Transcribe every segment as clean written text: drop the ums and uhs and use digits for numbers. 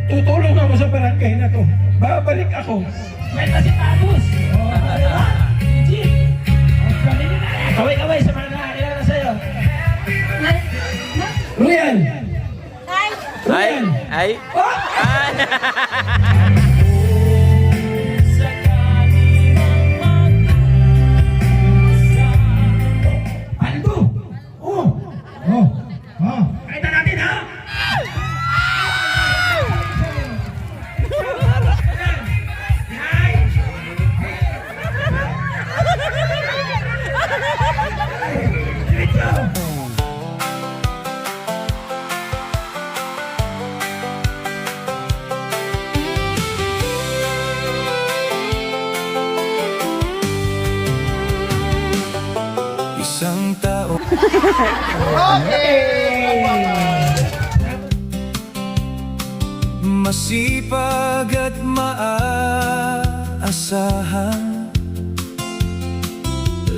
tutulong ako sa barangay na to. Babalik ako. May kasi tapos. Kaway-kaway sa mga nakakilala sa'yo. Ruyan! Ay, Ruyan! Ay. Oh! Aldo! Oh! Oh! Oh! Kahit natin ha! Isang tao masipag at maaasahan,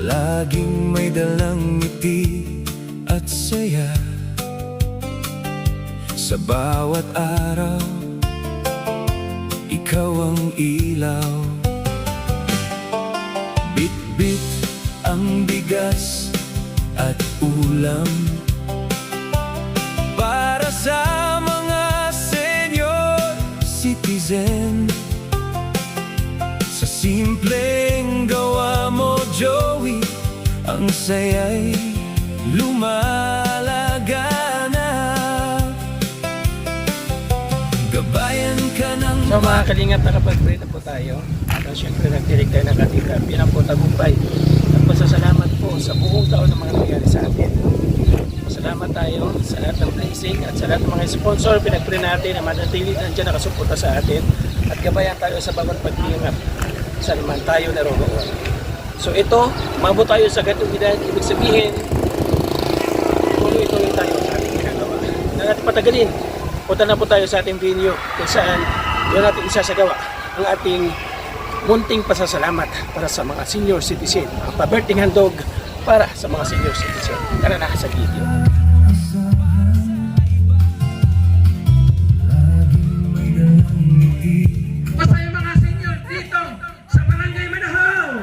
laging may dalang ngiti at saya. Sa bawat araw, ikaw ang ilaw. Bit-bit ang bigas at ulam para sa mga senior citizen. Sa simpleng gawa mo, Joey, ang saya'y lumalaganap. Gabayan ka ng So mga kalingap, nakapag-pray na po tayo. At syempre nagtirig tayo ng ating kampiyan po tagumpay. At pasasalamat po sa buong taon ng mga nangyari sa atin. Salamat tayo sa lahat ng blessing at sa lahat ng mga sponsor. Pinag-pray natin na manatili nandiyan nakasuporta sa atin. At gabayan tayo sa bawat pag-iingat saan man tayo naroroon. So mabot tayo sa ganitong edad. Ibig sabihin, tuloy-tuloy tayo sa ating ginagawa. Na natin patagalin. Punta na po tayo sa ating venue kung saan doon natin isasagawa ang ating munting pasasalamat para sa mga senior citizen. Ang pa-birthday handog para sa mga senior citizen. Tara na sa video. Basta yung mga senior dito sa Barangay Manahaw!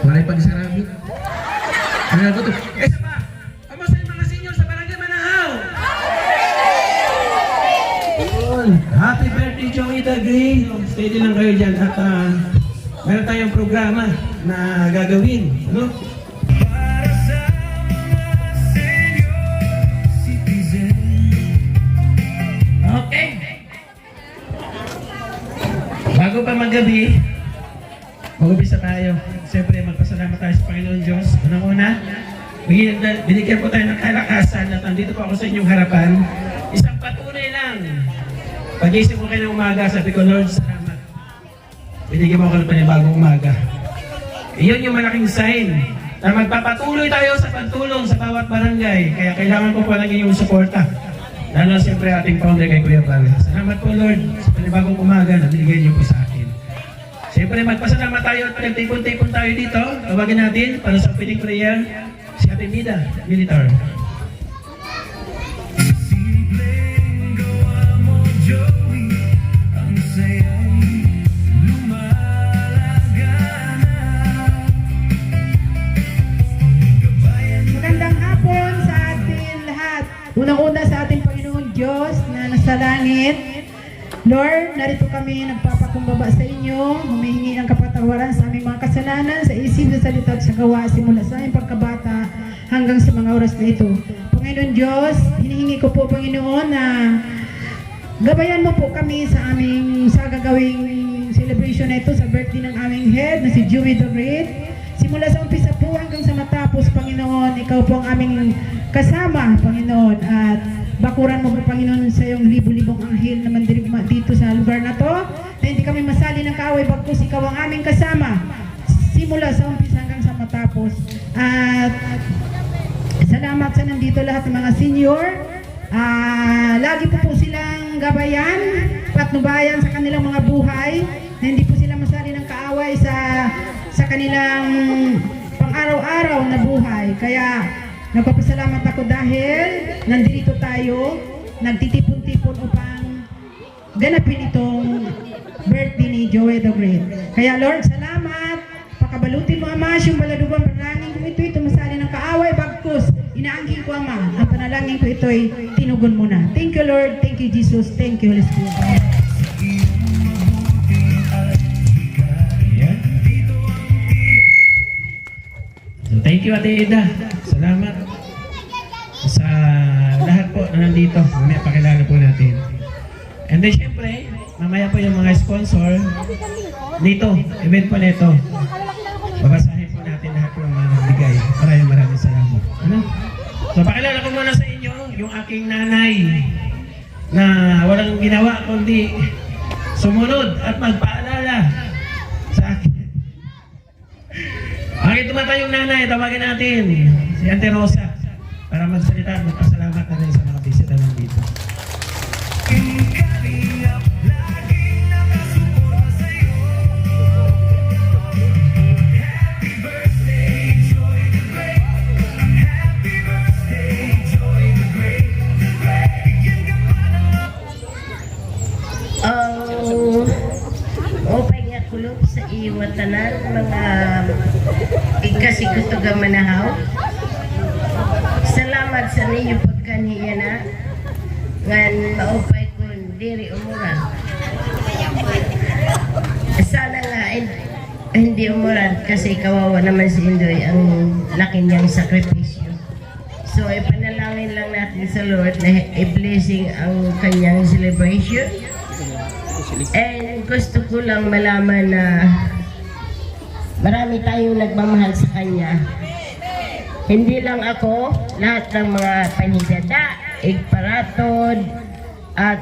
Walay pagsarami. Ano ko to? Isa pa! Kamusta yung mga senior sa Barangay Manahaw? Yun! Happy birthday, Joey the Green! Steady lang kayo dyan at meron tayong programa na gagawin. Ano? Okay. Bago pa magabi, mag-umpisa tayo. Siyempre, magpasalamat tayo sa Panginoon Diyos. Unang-una, binigyan po tayo ng kalakasan at nandito po ako sa inyong harapan. Isang patunay lang. Pag-isip ko kayo ng umaga, sabi ko, Lord, salamat. Binigyan mo ako ng panibagong umaga. Iyon yung malaking sign na magpapatuloy tayo sa pagtulong sa bawat barangay. Kaya kailangan ko po ng inyong suporta. Lalo siyempre ating founder kay Kuya Val. Salamat po Lord sa panibagong umaga na binigay niyo po sa akin. Siyempre magpasalamat tayo at nagtipon-tipon tayo dito. Tawagin natin para sa opening prayer si Ate Mida, Militar. Magandang hapon sa atin lahat. Unang-una sa ating Panginoon Diyos na nasa langit. Lord, narito kami nagpapakumbaba sa inyo, humihingi ng kapatawaran sa aming mga kasalanan, sa isip, sa salita at sa gawa, simula sa aming pagkabata hanggang sa mga oras na ito. Panginoon Diyos, hinihingi ko po Panginoon na gabayan mo po kami sa aming sa gagawing celebration na ito sa birthday ng aming head na si Joey the Great. Simula sa umpisa po hanggang sa matapos, Panginoon, ikaw po ang aming kasama, Panginoon, at bakuran mo po, Panginoon, sa iyong libu-libong anghel na mandirigma dito sa lugar na to, na hindi kami masali ng kaaway, bagkus ikaw ang aming kasama, simula sa umpisa hanggang sa matapos. At salamat sa nandito lahat ng mga senior. Lagi po silang gabayan, patnubayan sa kanilang mga buhay, na hindi po sila masali ng kaaway sa kanilang pang-araw-araw na buhay. Kaya nagpapasalamat ako dahil nandito tayo nagtitipon-tipon upang ganapin itong birthday ni Joey the Great. Kaya Lord, salamat. Pakabalutin mo, Ama, siyang baladugan, panalangin ko ito'y tumasali ng kaaway, bagkus. Inaanggin ko, Ama, ang panalangin ko ito'y tinugon mo na. Thank you, Lord. Thank you, Jesus. Thank you, Holy Spirit. Ayan. So, thank you, Ate Eda. Salamat sa lahat po na nandito. Mamaya pakilala po natin. And then, syempre, mamaya po yung mga sponsor nito, event po nito. Babasahin po natin lahat po ng mga nagbigay. Maraming salamat. Ano? So, pakilala ko muna sa inyo yung aking nanay na walang ginawa kundi sumunod at magpaalala sa akin. Bakit tumatayong nanay? Tawagin natin si Ate Rosa para magsalita at magpasalamat na rin sa mga bisita nandito. Opay nga kulog sa iwat tanan mga ikasigusto ga manahaw. Salamat sa ninyo pagkaniya na ngan maupay kun diri umuran. Sana nga hindi umuran kasi kawawa naman si Indoy ang laki niyang sakripisyo. So ipanalangin lang natin sa Lord na i-blessing ang kanyang celebration. And gusto ko lang malaman na marami tayong nagmamahal sa Kanya. Hindi lang ako, lahat ng mga panhidada, igparatod, at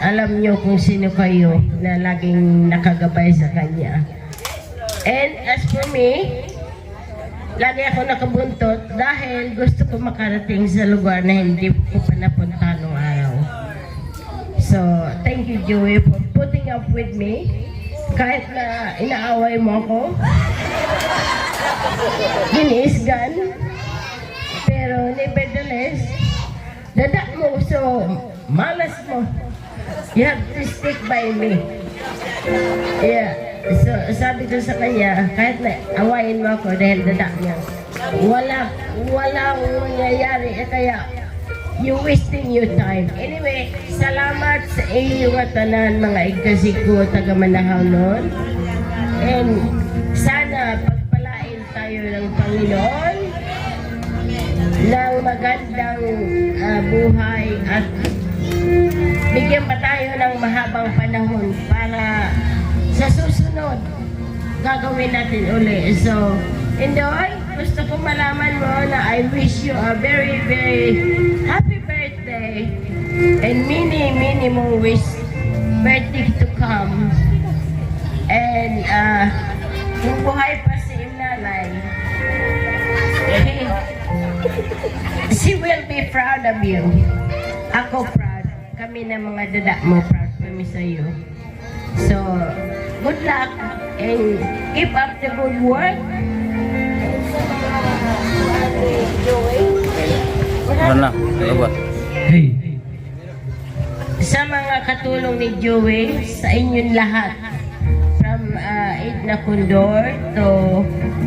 alam nyo kung sino kayo na laging nakagabay sa Kanya. And as for me, lagi ako nakabuntot dahil gusto ko makarating sa lugar na hindi ko pa napunta noong araw. So, thank you, Joey, for putting up with me. Kahit na inaaway mo ako, ginisgan, pero nevertheless, dadak mo, so malas mo. You have to stick by me. Yeah, so sabi ko sa kanya, kahit na awayin mo ako dahil dadak niya, walang mangyayari, kaya you wasting your time. Anyway, salamat sa iyo at tanan mga igkasiko taga Manahaw noon. And sana pagpalain tayo ng Panginoon ng magandang buhay at bigyan pa tayo ng mahabang panahon para sa susunod gagawin natin uli. So, Indoy, gusto ko malaman mo na I wish you a very, very happy birthday and many more wish birthday to come. And kung buhay pa si Nanay, she will be proud of you. Ako proud. Kami na mga dada mo, proud kami sa iyo. So, good luck and keep up the good work. Wala, lawat. Hey, Sa mga katulong ni Joey, sa inyong lahat, from Edna Condor to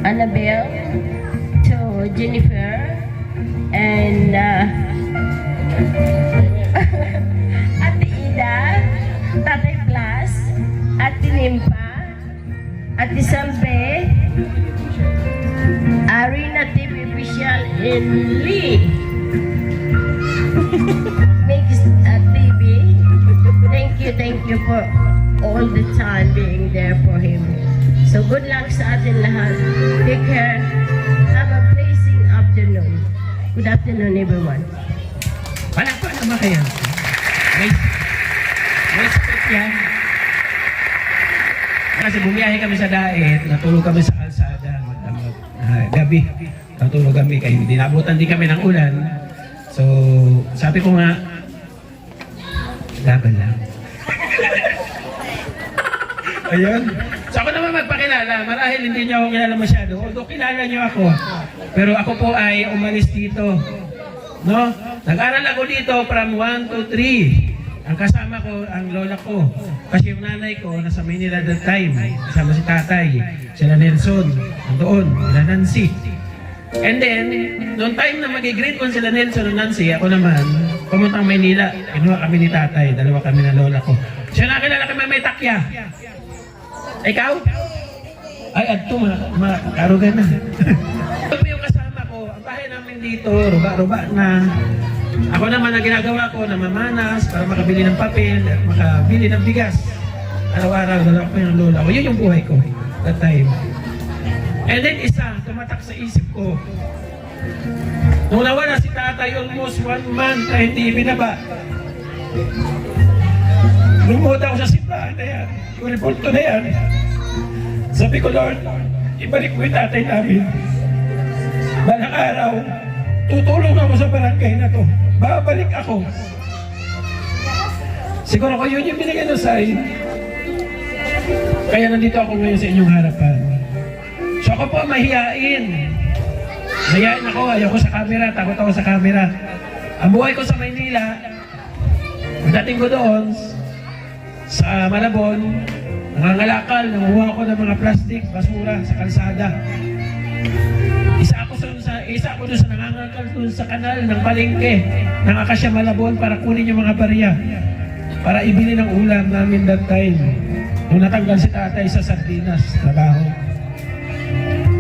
Annabelle to Jennifer and Ate Ida, Tatay Blas, Ate Nimpa, Ate Salve, Arena TV official in Lee. Mix TV. Thank you for all the time being there for him. So good luck sa atin lahat. Take care. Have a blessing afternoon. Good afternoon, everyone. palakpan naman kaya. May spec yan. Kasi bumiyahe kami sa daet, natulog kami sa kalsada, gabi. Natulog kami, kaya hindi nabutan din kami ng ulan. So, sabi ko nga, laban lang. Ayun. So ako naman magpakilala, marahil hindi niyo ako kilala masyado. Although kilala niyo ako. Pero ako po ay umalis dito No? Nag-aral ako dito from 1 to 3. Ang kasama ko, ang lola ko. Kasi yung nanay ko, nasa Manila that time. Kasama si tatay. Sila Nelson. Nandoon. Sila Nancy. And then, noong time na mag-grade 1 sila Nelson o Nancy, ako naman, pumuntang Maynila. Kinuha kami ni tatay. Dalawa kami ng lola ko. Siya nakilala kami may takya. Ikaw? Ay, adto, makarugan na. Ito po yung kasama ko. Ang bahay namin dito, ruba-ruba na. Ako naman ang ginagawa ko, namamanas para makabili ng papel at makabili ng bigas. Araw-araw, dalawa ko yung lola ko. Yun yung buhay ko that time. And then isa, tumatak sa isip ko. Nung nawala si tatay, almost 1 month na hindi binaba. Lumuhod ako sa simbahan na yan. Yung repulto na yan. Sabi ko, Lord, ibalik mo yung tatay namin. Balang araw, tutulong ako sa barangay na to. Babalik ako. Siguro ko yun yung binigay ng sign. Kaya nandito ako ngayon sa inyong harapan. So ako po mahihain. Mahihain ako, ayoko sa camera, takot ako sa camera. Ang buhay ko sa Maynila, dating ko doon, sa Malabon, nangangalakal, nanguha ako ng mga plastic, basura sa kalsada. Isa ako doon sa nangangalakal doon sa kanal ng palengke ng Acacia Malabon para kunin yung mga barya para ibili ng ulam namin that time. Nung natanggal si tatay sa sardinas, trabaho.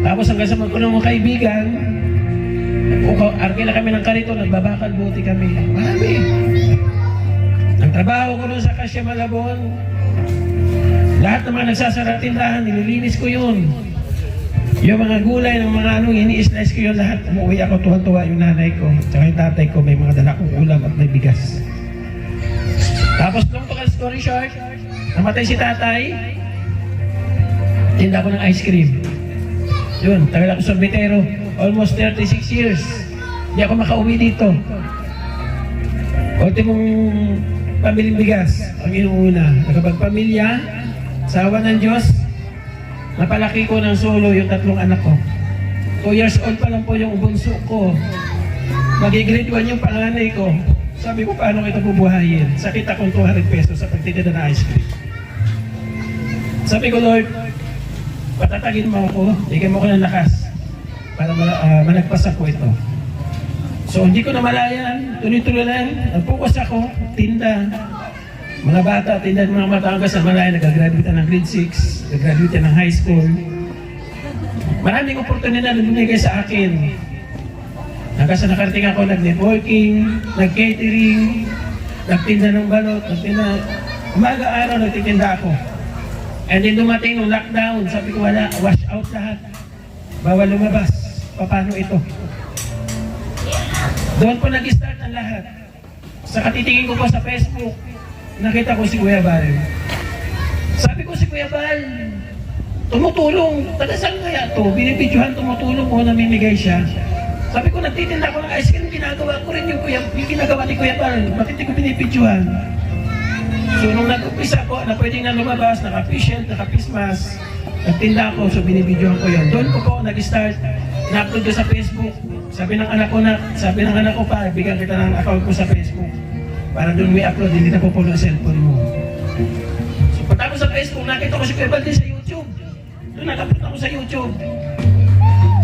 Tapos hanggang sa magkunong mga kaibigan, arki na kami ng karito, nagbabakal buti kami. Marami. Ang trabaho ko doon sa Acacia Malabon, lahat ng mga nagsasara tindahan, nililinis ko yun. Yung mga gulay ng mga ini-slice ko yun lahat. Umuwi ako, tuwa-tuwa yung nanay ko. Tsaka yung tatay ko, may mga dala kong ulam at may bigas. Tapos long story short, namatay si tatay, tinda ko ng ice cream. Yun, tagal ako sorbetero. Almost 36 years. Hindi ako makauwi dito. Ultimong pamiling bigas ang inuuna. Nakapagpamilya, sawa ng Diyos, napalaki ko ng solo yung 3 anak ko. 2 years old pa lang po yung bunso ko. Mag-grade 1 yung panganay ko. Sabi ko, paano kita bubuhayin? Sakit akong 200 pesos sa pagtitinda ng ice cream. Sabi ko, Lord, patatagin mo ako, bigyan mo ko ng lakas para malagpas ako ito. So hindi ko na malayan, tuloy-tuloy lang, nag-focus ako, tinda. Mga bata, tinda ng mga Batangas na malayan, nag-graduate ng grade 6, nag-graduate ng high school. Maraming oportunidad na binigay sa akin. Hanggang sa nakarating ako, nag-networking, nag-catering, nagtinda ng balot, nagtinda, umaga-araw nagtitinda ako. And then dumating ng lockdown, sabi ko wala, wash out lahat. Bawal lumabas. Paano ito? Doon po nag-start ang lahat. Sa katitingin ko po sa Facebook, nakita ko si Kuya Bal. Sabi ko si Kuya Bal, tumutulong. Taga saan kaya to? Binibidyohan, tumutulong ko, namimigay siya. Sabi ko, nagtitinda ko ng ice cream, ginagawa ko rin yung ginagawa ni Kuya Bal. Bakit hindi ko binibidyohan? So nung nag-umpisa ko na pwedeng na lumabas, naka-patient, naka-pismas, nagtinda ako, so binibidyohan ko yun. Doon ko po nag-start, na-upload ko sa Facebook. Sabi ng anak ko pa, bigyan kita ng account ko sa Facebook. Para doon may upload, hindi na po puno ang cellphone mo. So pagkatapos sa Facebook, nakita ko si Kuya Bal din sa YouTube. Doon nag-upload ako sa YouTube.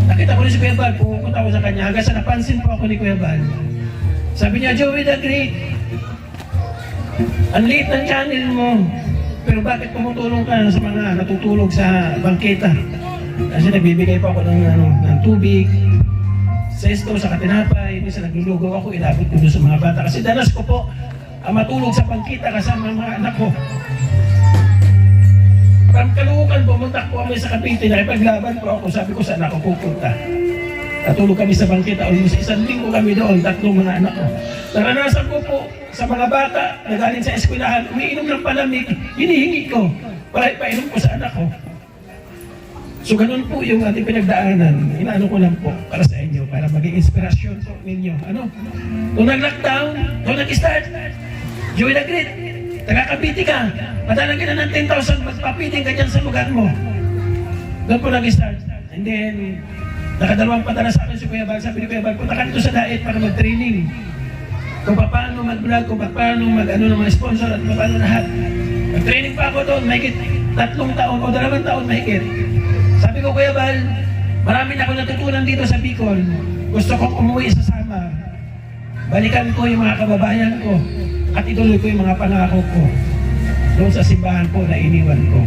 Nakita ko rin si Kuya Bal, pupunta ako sa kanya. Hanggang sa napansin po ako ni Kuya Bal. Sabi niya, Joey the Great, ang liit ng channel mo, pero bakit tumutulong ka sa mga natutulog sa bangketa? Kasi nagbibigay pa ako ng tubig, sesto sa katinapay, minsan naglulugaw ako, ilapit ko doon sa mga bata. Kasi danas ko po ang matulog sa bangketa kasama mga anak ko. From Caloocan, pumunta po kami sa Cavite, nakipaglaban po ako, sabi ko saan ako pupunta. Natulog kami sa bangketa, almost 1 linggo kami doon, 3 mga anak ko. Naranasan ko po sa mga bata na galing sa eskwelahan, umiinom ng palamig, hinihingi ko para ipainom ko sa anak ko. So ganun po yung ating pinagdaanan, inaano ko lang po para sa inyo, para maging inspirasyon po ninyo. Ano? Nung nag-lockdown, nung nag-start, Joey the Great, taga-Cavite ka, padalang ka na ng 10,000, magpapiting ka dyan sa lugar mo. Doon po nag-start. And then, nakadalawang padala sa akin si si Kuya Bal. Sabi ni Kuya Bal, punta ka dito sa Daet para mag-training. Kung paano mag-vlog, kung paano mag-ano ng mga sponsor at paano lahat. Nag-training pa ako doon, mahigit 3 taon o 2 taon mahigit. Sabi ko, Kuya Bal, marami na ako natutunan dito sa Bicol. Gusto kong umuwi sa Samar. Balikan ko yung mga kababayan ko at ituloy ko yung mga pangako ko doon sa simbahan po na iniwan ko.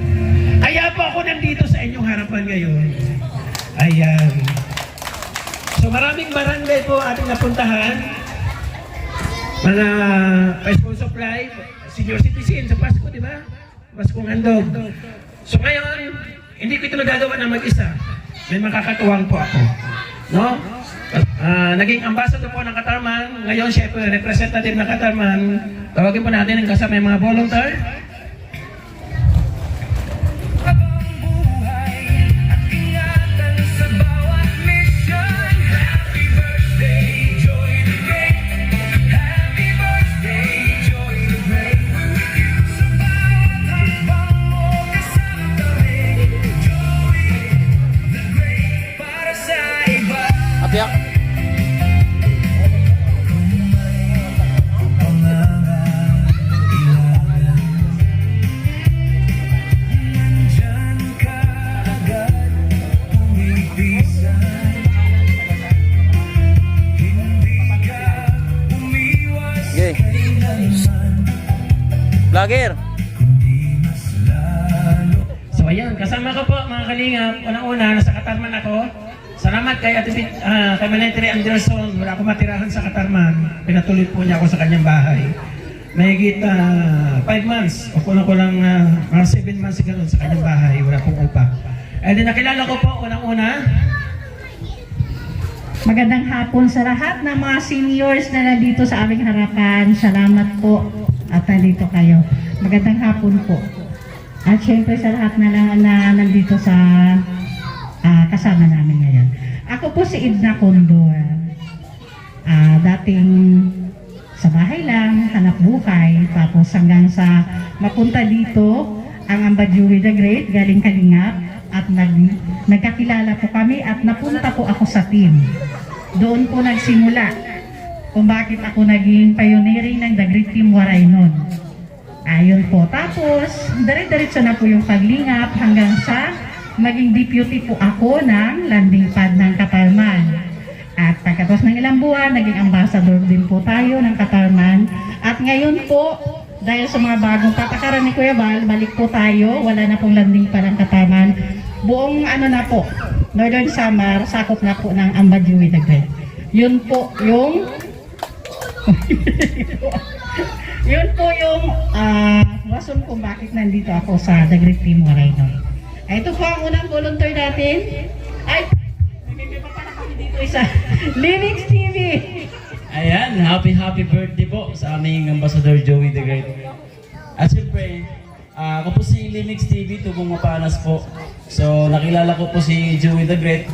Kaya po ako nandito sa inyong harapan ngayon. Ayan. So maraming barangay po ating napuntahan. Mga pa-school supply, senior citizen sa Pasko, di ba? Paskong handog. So ngayon, hindi ko ito nagagawa na mag-isa. May makakatuwang po ako. No? Naging ambassador po ng Katarman. Ngayon, syempre, representative ng Katarman. Tawagin po natin ang kasama yung mga volunteer. Apiak. Okay. Vlogger. So ayan, kasama ko po mga kalingap. Unang-una, nasa Katarman ako. Salamat kay kay Manetri Anderson. Wala akong matirahan sa Katarman. Pinatuloy po niya ako sa kanyang bahay. Mahigit 5 months o kulang-kulang mga 7 months ganun sa kanyang bahay. Wala pong upa. And then nakilala ko po unang-una. Magandang hapon sa lahat ng mga seniors na nandito sa aming harapan. Salamat po at nandito kayo. Magandang hapon po. At syempre sa lahat na nandito sa kasama namin ngayon. Ako po si Edna Condor. Dating sa bahay lang, hanap buhay, tapos hanggang sa mapunta dito ang Ambadjuri the Great, galing Kalingap, at nagkakilala po kami at napunta po ako sa team. Doon po nagsimula kung bakit ako naging pioneering ng The Great Team Waray nun. Ayun po. Tapos, dire-diretso na po yung paglingap hanggang sa maging deputy po ako ng landing pad ng Katarman. At pagkatapos ng ilang buwan, naging ambassador din po tayo ng Katarman. At ngayon po, dahil sa mga bagong patakaran ni Kuya Bal, balik po tayo. Wala na pong landing pad ng Katarman. Buong na po, Northern Samar, sakop na po ng Ambadjuri the Great. Yun po yung yun po yung rason kung bakit nandito ako sa The Great Team Waray nun. Ito po ang unang volunteer natin. Ay, may pa pala kami dito isa. Linux TV. Ayan, happy birthday po sa aming Ambassador Joey the Great. At siyempre, ako po si Linux TV, Tubong Mapanas po. So, nakilala ko po si Joey the Great.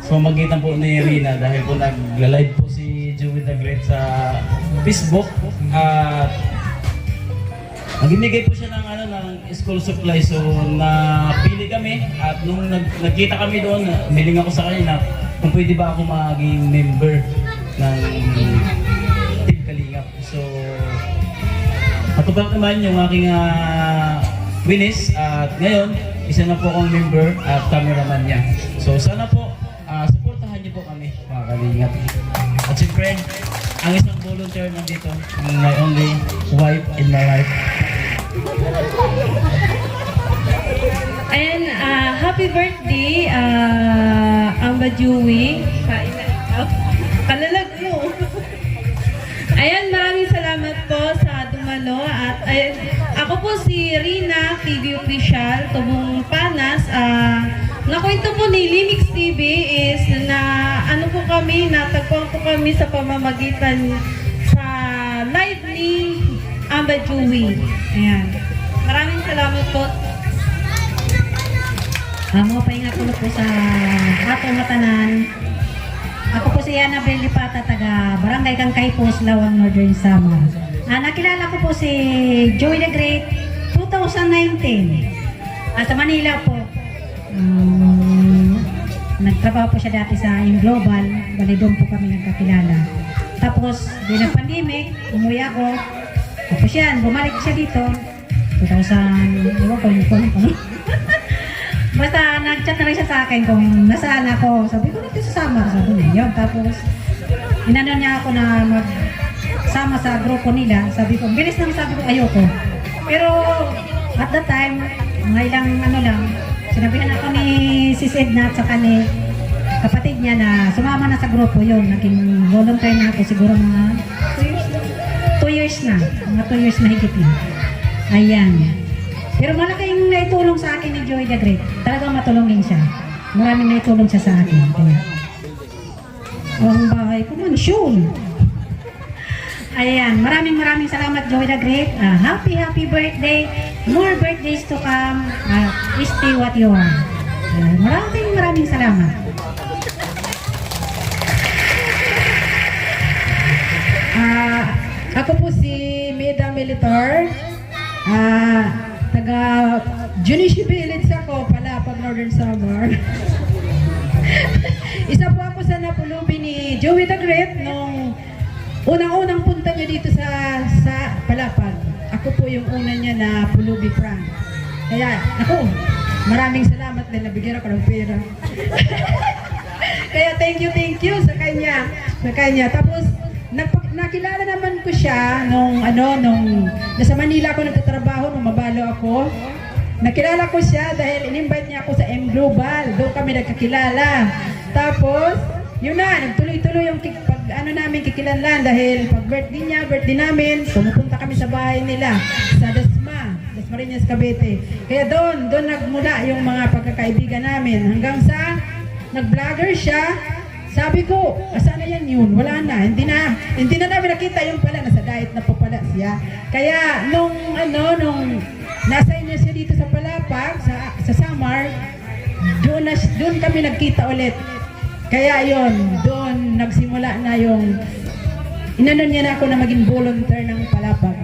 So, magitan po ni Rina dahil po nagla-live po si Joey the Great sa Facebook. At nagbibigay po siya ng school supply. So, napili kami at nung nagkita kami doon, miling ako sa kanya na kung pwede ba ako maging member ng Team Kalingap. So, matubang naman yung aking winis at ngayon, isa na po akong member at cameraman niya. So, sana po, supportahan niyo po kami, mga Kalingap. At siyempre, ang isang volunteer nandito, my only wife in my life. And happy birthday, Ambadjuri. Kalalag mo. Ayan, maraming salamat po sa dumalo. At ako po si Rina, TV Official, Tubong Panas. Nakwento po ni Linux TV is na natagpuan po kami sa pamamagitan sa live ni Ambadjuri. Ayan. Maraming salamat po. Pahinga ko na po sa atong matanan. Ako po si Annabel Lipata, taga Barangay Kangkaypos, Lawang, Northern Samar. Nakilala ko po si Joey the Great 2019. Sa Manila po. Nagtrabaho po siya dati sa In Global, bali doon po kami nagkakilala. Tapos, di nag-pandemic, umuwi ako. Tapos yan, bumalik siya dito. 2000, ewan ko, hindi ko alam kung basta nag-chat na rin siya sa akin kung nasaan ako. Sabi ko, dito sa Samar. Sabi niya, yun. Tapos, inano niya ako na magsama sa grupo nila. Sabi ko, bilis naman sabi ko, ayoko. Pero, at that time, mga ilang ano lang, sinabihan ako ni Sis Edna at saka ni kapatid niya na sumama na sa grupo yun. Naging volunteer na ako siguro mga 2 years na. Mga 2 years na higit na. Ayan. Pero malaking naitulong sa akin ni Joey the Great. Talagang matulungin siya. Maraming naitulong siya sa akin. Kaya, ang bahay ko, mansyon. Ayan, maraming salamat Joey the Great. Happy birthday. More birthdays to come. Stay what you are. Maraming salamat. Ako po si Meda Militar. Taga Junichi Village ako, Palapag, Northern Samar. Isa po ako sa napulubi ni Joey the Great nung unang punta niya dito sa Palapag. Ako po yung una niya na pulubi prank. Kaya, ako, maraming salamat dahil nabigyan ako ng pera. Kaya thank you sa kanya. Tapos, nakilala naman ko siya nung nasa Manila ako nagtatrabaho, nung mabalo ako. Nakilala ko siya dahil in-invite niya ako sa M Global. Doon kami nagkakilala. Tapos, yun na, nagtuloy-tuloy yung namin kikilanlan dahil pag birthday namin, pumupunta kami sa bahay nila sa Dasmariñas, Cavite. Kaya doon nagmula yung mga pagkakaibigan namin hanggang sa nag-vlogger siya. Sabi ko, saan na yan yun? Wala na. Hindi na namin nakita yung pala. Nasa diet na po pala siya. Kaya nung nasa inyo siya dito sa Palapag, sa Samar, doon kami nagkita ulit. Kaya yon, doon nagsimula na yung inanon niya na ako na maging volunteer ng Palapag.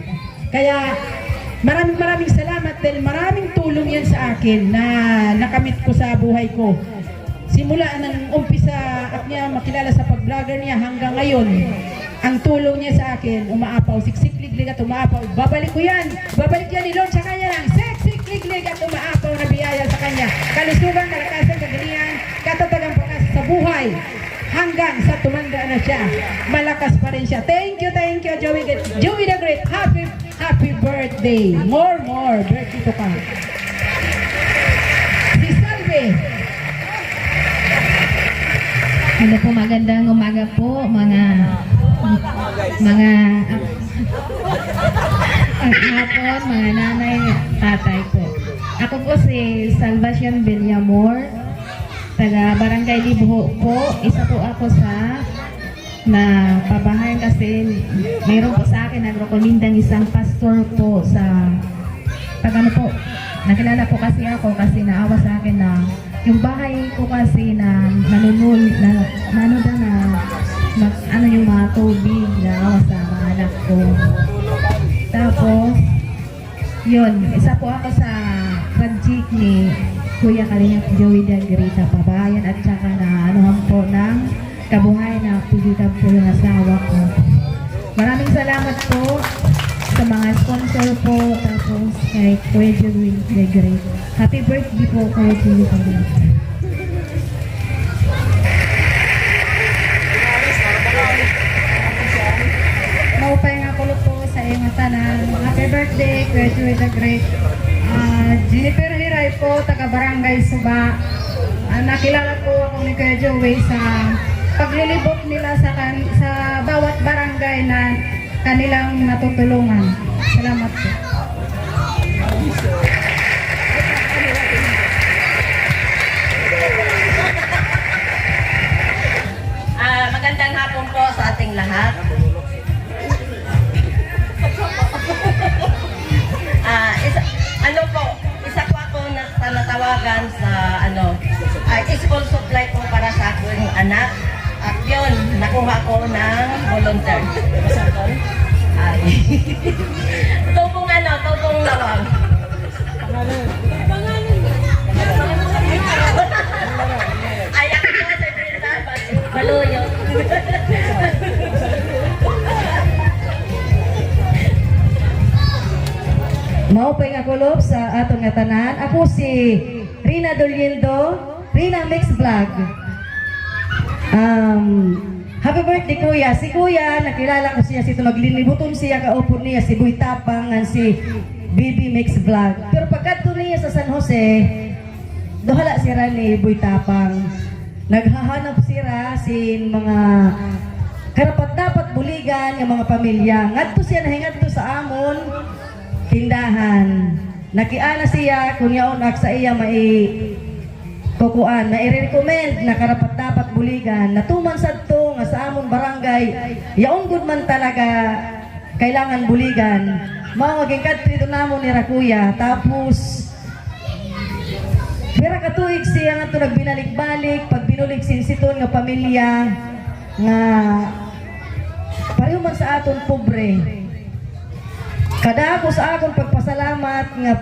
Kaya maraming salamat dahil maraming tulong yan sa akin na nakamit ko sa buhay ko. Simula ng umpisa at niya makilala sa pag-vlogger niya hanggang ngayon, ang tulong niya sa akin, umaapaw, siksik-liglig at umaapaw. Babalik yan ni Lord sa kanya ng siksik-liglig at umaapaw na biyaya sa kanya. Kalusugan, kalakasan, kagalingan, katatagang pagkas sa buhay. Hanggang sa tumanda na siya, malakas pa rin siya. Thank you, Joey the Great. Happy birthday. More birthday to come. Si Salve. Ano po, magandang umaga po, mga hapon, mga nanay, tatay po. Ako po si Salvacion Villamor, taga Barangay Libho po. Isa po ako sa pabahay kasi mayroon po sa akin nagrekomendang isang pastor po sa po. Nakilala po kasi ako kasi naawa sa akin na yung bahay ko kasi na yung mga tubig na sa mga anak ko. Tapos, yun, isa po ako sa project ni Kuya Kalingap Joey the Great na pabayan at saka na po ng kabuhayan na pigitan po yung asawa ko. Maraming salamat po sa mga sponsor po, tapos kay Kuya Joey the Great. Happy birthday po, Kuya Joey the Great. Maupay nga po sa iyong tanan. Happy birthday, Kuya Joey the Great. Jennifer Hiray po, taga Barangay Suba. Nakilala po ako ni Kuya Joey sa paglilibot nila sa bawat barangay na kanilang natutulungan. Salamat po. Magandang hapon po sa ating lahat. Isa po ako natawagan sa school supply po para sa aking anak. At yun, nakuha ko ng volunteer. Tubong lawang. Ay, ako Maupay nga kulob sa atong nga tanan. Ako si Rina Doliendo, Rina Mix Vlog. Happy birthday kuya. Si kuya, nakilala ko siya, si maglilibuton siya, kaupon niya, si Boy Tapang, and si BB Mix Vlog. Pero pagkadto niya sa San Jose, dohala sira ni Boy Tapang. Naghahanap sira sin mga karapat dapat buligan ng mga pamilya. Ngadto siya nahingadto sa amon tindahan. Nakiana siya kung yaon ak sa iya kukuan na i-recommend na karapat dapat buligan natuman sadto nga sa amon barangay yaon gud man talaga kailangan buligan mao maging kadto ito namon ni Rakuya. Tapos pira ka tuig siya nga to nagbinalik-balik pag binulig sinsiton nga pamilya nga pareho man sa aton pobre. Kada ako sa akong pagpasalamat nga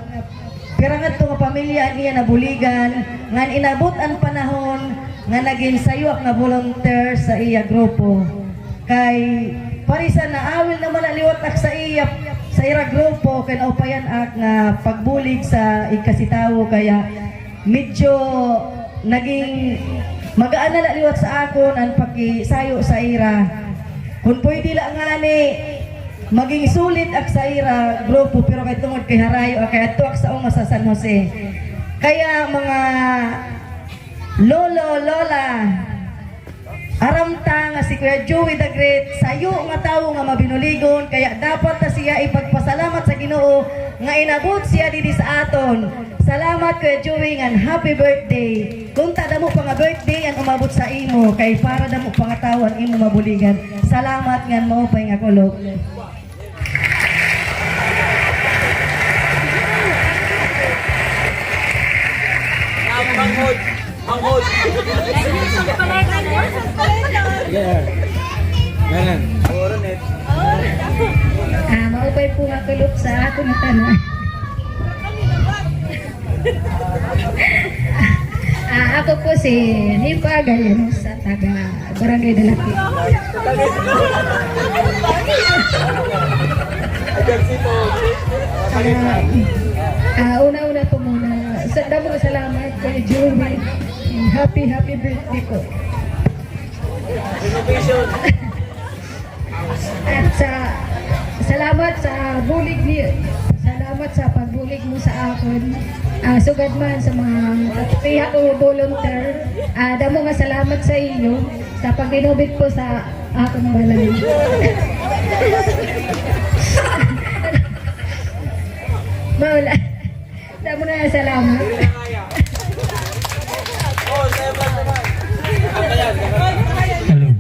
pirangat to nga pamilya niya nabuligan nga inabot ang panahon nga naging sayok nga volunteer sa iya grupo. Kay parisa na awil na malaliwat ak sa ira grupo kay naupayan ak nga pagbulig sa ikasitawo kaya medyo naging magaan na liwat sa akon ang pakisayo sa ira. Kung pwede lang nga ni maging sulit ak sa ira grupo pero kay tungod kay harayo kay ato ak sa uma sa San Jose. Kaya mga lolo lola aramta nga si Kuya Joey the Great sayo nga tawo nga mabinuligon kaya dapat na siya ipagpasalamat sa Ginoo nga inabot siya didi sa aton. Salamat Kuya Joey nga happy birthday. Kung tada mo pa nga birthday ang umabot sa imo kay para damo pa nga tawo ang imo mabuligan. Salamat nga maupay nga kulog. Manghod. Ganan. Oronet. Maupay po nga kulog sa atong tanan. Ako po si Nipa Galiano sa taga Barangay Dalaki. Una-una po muna. Damo na salamat kay Joey. Happy birthday po. At salamat sa bulig niyo. Salamat sa pagbulig mo sa akin. Sugad man sa mga katiya ko volunteer. Damo nga salamat sa inyo sa pag-inubit po sa akong balay. Maula. Damo na salamat. Hello.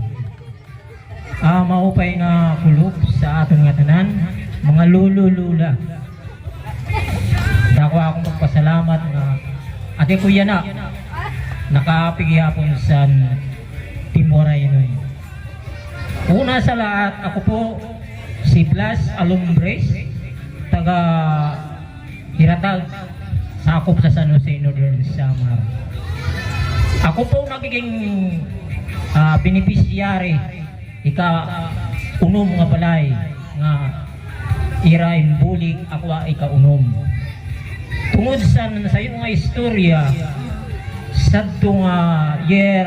Maupay nga kulog sa aton nga tanan, mga lulu-lula. Dako akong magpasalamat nga ate kuya na nakapigihapon sa Timoray nun. Una sa lahat, ako po si Blas Alumbres, taga Hiratag, sakop sa San Jose, Northern Samar. Ako po nagiging beneficiary ika-unom nga balay nga irain bulig ako ika-unom. Tungod sa iyo nga istorya sadto nga year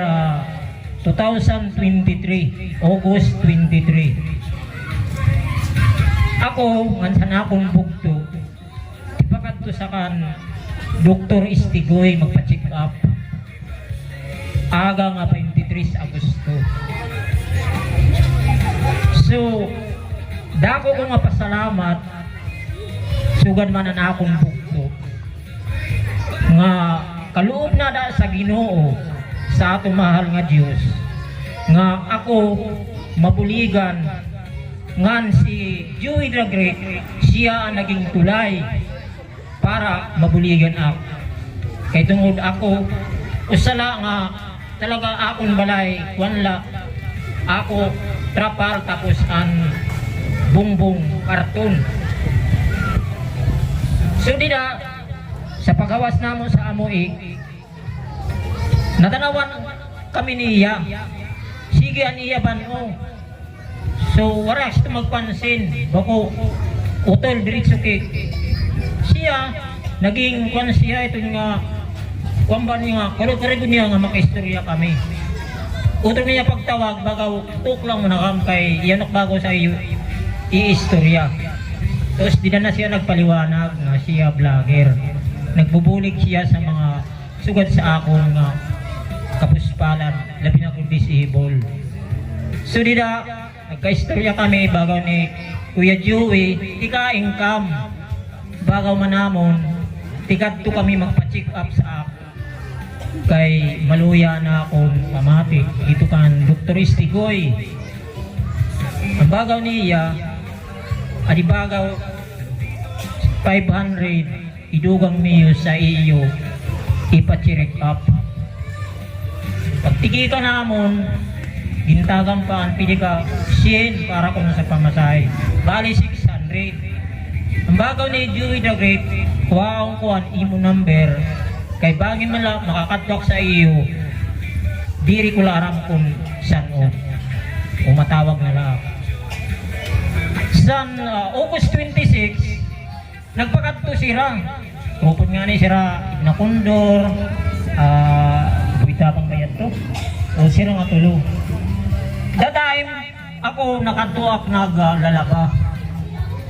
2023, August 23. Ako ngan akong bugto ipakadto sa kan Dr. Istigoy magpa-check up aga nga 23 Agosto. So dako ko nga pasalamat sugad man ang akong bugto nga kaluob na da sa Ginoo sa atong mahal nga Dios nga ako mabuligan ngan si Joey the Great siya ang naging tulay para mabuligan ako. Kay tungod ako usala nga talaga akong balay wanla ako trapal tapos ang bumbong karton. So dida sa paggawas namo sa amoy natanawan kami niya sige an iya bano. So waras to magpansin bako utol diretso kay niya, naging kwan siya, ito nga, kwan ba niya, karo-karo niya nga makaistorya kami. Utro niya pagtawag, bagaw, tuk lang mo na kam kay yanok bago sa iyo, i-istorya. Tapos di na siya nagpaliwanag nga siya vlogger. Nagbubulig siya sa mga sugad sa akong nga kapuspalan, labi na kung visible. So di na, nagka-istorya kami bagaw ni Kuya Joey, ika-income. Bagaw manamon, tikat to kami magpa-check up sa ako. Kay maluya na akong pamatik, ito kan Dr. Istigoy. Ang bagaw niya, adi bagaw 500 idugang miyo sa iyo ipa-check up. Pagtigi ka namon, gintagang pa ang pili ka 100 para kung sa pamasahe. Bali 600. Ang bagaw ni Joey the Great, kuwaong kuwan imo number, kay bagin man lang makakatwak sa iyo, diri ko laram kung saan o matawag na lang. Sa August 26, nagpakadto sira. Rupot nga ni sira na kondor, buwita pang bayad to, o sira nga tulo. That time, ako nakatuak naglalaba,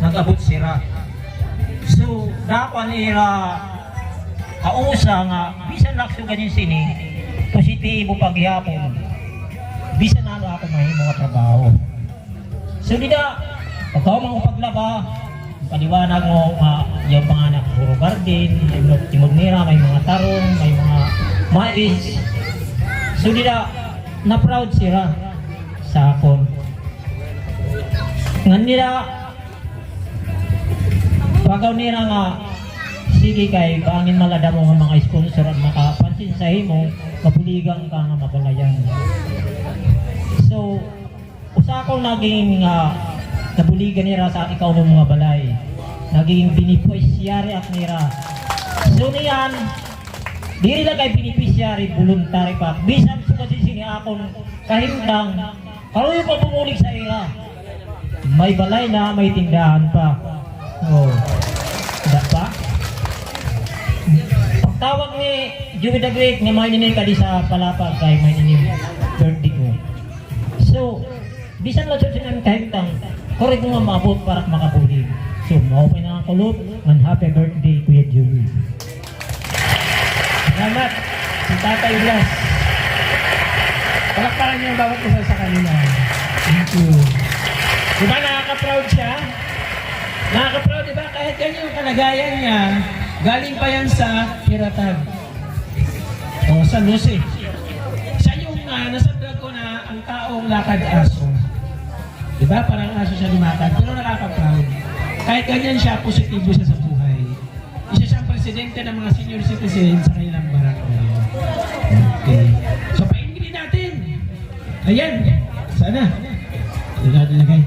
nag-abot sira. So, dapat nila kausa nga, bisan lakso ganyan sini, positibo paghihapon, bisan nalo ako mahimo nga trabaho. So, di na, pagkaw mga paglaba, paliwanag mo yung mga anak puro garden, yung timog nila, may mga tarong, may mga mais. So, di na proud sila sa akon. Ngan nila, pagaw nila nga, sige kay bangin malada mo nga mga sponsor at makapansin sa imo, kapuligang ka nga mabalayan. So, usa ko naging nabuligan nila sa ikaw ng mga balay. Naging binipisyari at nila. So niyan, diri lang kay binipisyari, voluntary pa. Bisan sa kasi siniakon kahimtang, karoon pa pumulig sa ila. May balay na, may tindahan pa. Oh, pa? Pagtawag ni Joey the Great nga may ninin ka di sa palapag kay may ninin birthday ko. So, bisan lang siya sinang kahimtang, korek mo nga maabot para makabulig. So, ma-open na ang kulot, and happy birthday, Kuya Joey. Salamat, si Tatay Blas. Palakpakan niyo ang bawat isa sa kanila. Thank you. Diba nakaka-proud siya? Nakaka-proud, diba? Kahit ganyan yung kalagayan niya, galing pa yan sa Hiratag. O, San Jose. Siya yung nasa vlog ko na ang taong lakad aso. Diba? Parang aso siya lumakad, pero nakaka-proud. Kahit ganyan siya, positibo siya sa buhay. Isa siyang presidente ng mga senior citizens sa kanilang barangay. Okay. So, paingin natin. Ayan. Sana. Hindi natin lagay.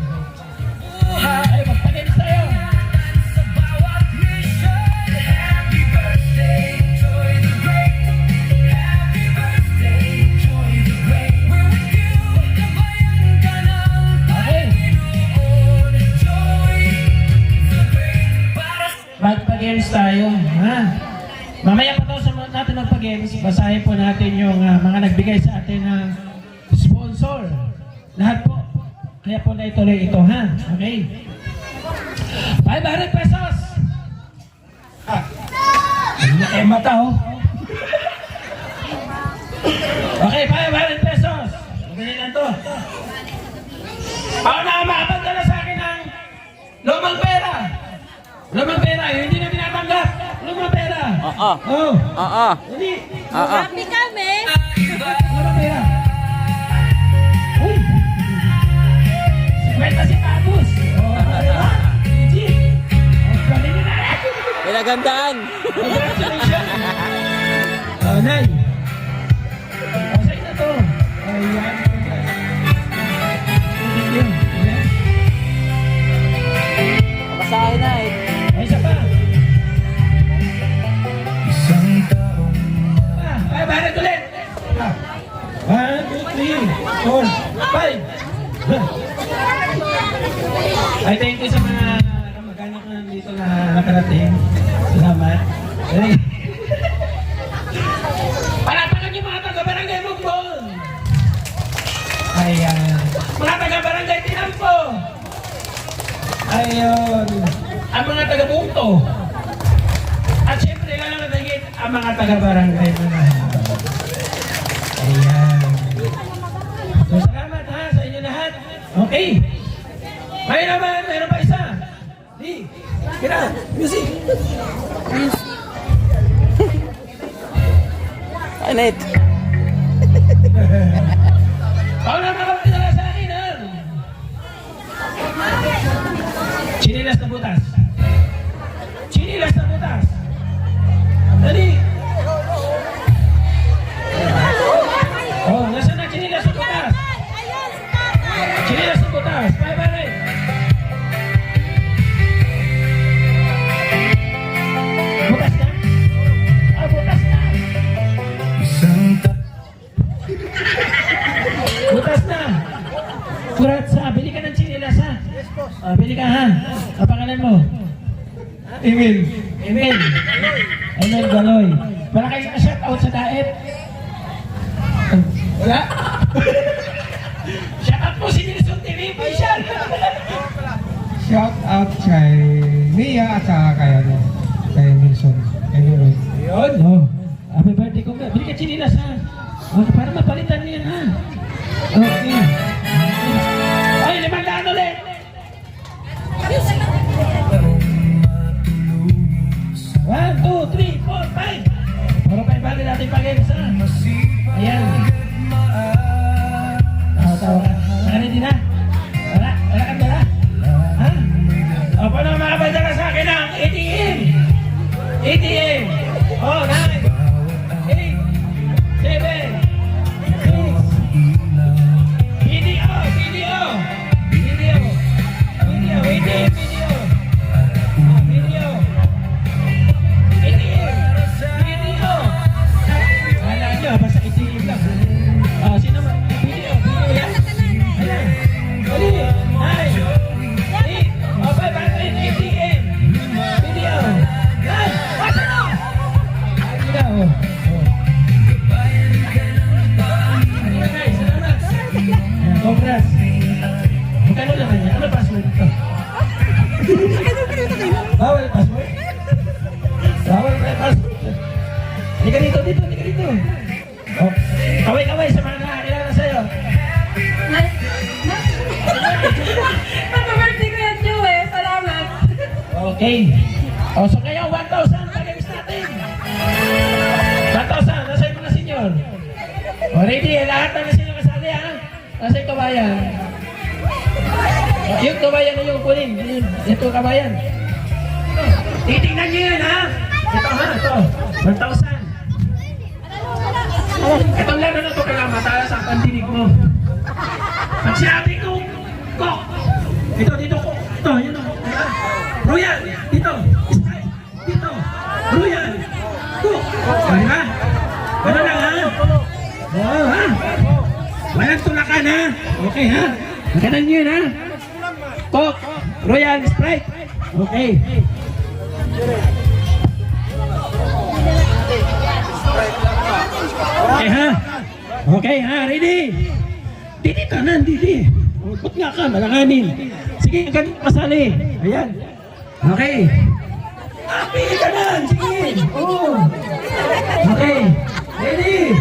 Ay, magpagalis tayo. Magpa-games tayo, ha? Mamaya pa daw natin magpa-games, basahin po natin yung mga nagbigay sa atin ng sponsor. Lahat po. Kaya po na ituloy ito, ha? Okay? 500 pesos! Hindi na kayo mata, oh. Okay, 500 pesos! Maganda lang to. Ako na makapadala sa akin ng lumang pera! Lumang pera, yung hindi na tinatanggap. Lumang pera. Oo. Hindi. Happy kami! Lumang pera. Uy. 50 centavos. Hindi. Pwede nyo na. Pinagandaan. Congratulations. Nay. Sa'yo na to. Ayan. Thank you. Pasahin na eh. Ay, isa pa. Isang taong 500 ulit. 1, 2, 3, 4, 5. Ay, thank you sa mga kamag-anak na nandito na nakarating. Palatakan yung mga taga-barangay Mugbon. Ayan. Mga taga-barangay Tinampo. Ayun. Ang mga taga-Bungto. At syempre lang na dahil ang mga taga-barangay mga. Ayan. So salamat ha sa inyo lahat. Okay. May naman, mayroon pa isa. Di. Kira, music. Anet. Paano makapagdala sa akin ha? Chinilas na butas. Chinilas na butas. Dali. Oh, nasaan na chinilas na butas? Chinilas na butas. Bye bye. Butas na? Ah, butas na. Butas na. Kurat sa, bili ka ng chinilas ha. Bili ka ha. Ang pangalan mo? Emil. Emil. Emil Galoy. Wala kayo na-shout out sa daet? Wala? Shout out po si Nilson TV official. Shout out kay Mia at saka kay Wilson. Kay Wilson. Yun, no. Happy birthday ko. Bili ka chinilas ha. Para mapalitan niya ha. Okay. Ay, 500 ulit. One, two, three, four, five. Puro 500 natin pag-games ha. Ayan. Tawa ka. Ready na? Wala? Wala kang dala? Ha? O, paano makapagdala sa akin ng ATM? ATM. Oh, 9, 8, 7, 6. Video, video. Video. Video, ATM video. Video. ATM. Video. Kala nyo, basta ATM lang. Sino man? Video, video yan. Ayan. Dali. 9, 8, 500 ATM. Video. Yan. Basta na. Video. Ayan guys, salamat. Ayan, congrats. Magkano naman yan? Ano password ito? Bawal password? Bawal password? Halika dito, halika dito. Oh, kaway-kaway sa mga nakakilala sa'yo. Happy birthday ko yan, Joey. Salamat. Okay. O, so ngayon, 1,000 pag-games natin. 1,000, nasa yung mga senior. O, ready, lahat na senior kasali, ha? Nasa yung kabayan. O, yung kabayan na yung kunin. Ito kabayan. Titingnan nyo yun, ha? Ito, ha? Ito. 1,000. Itong laro na ito kailangan matalas ang pandinig mo. Pag sinabi ko, kok. Dito, kok. Ito, yun o. Royal, dito. Strike, dito. Royal, kok. O, di ba? Ano lang, ha? Oo, ha? Walang tulakan, ha? Okay, ha? Magkanan nyo yun, ha? Kok, Royal, Sprite. Okay. Okay ha? Okay ha? Ready? Didi kanan, Didi. Ba't nga ka? Malanganin. Sige, ganun pasali. Ayan. Okay. Pili kanan. Sige. Oh. Okay. Ready?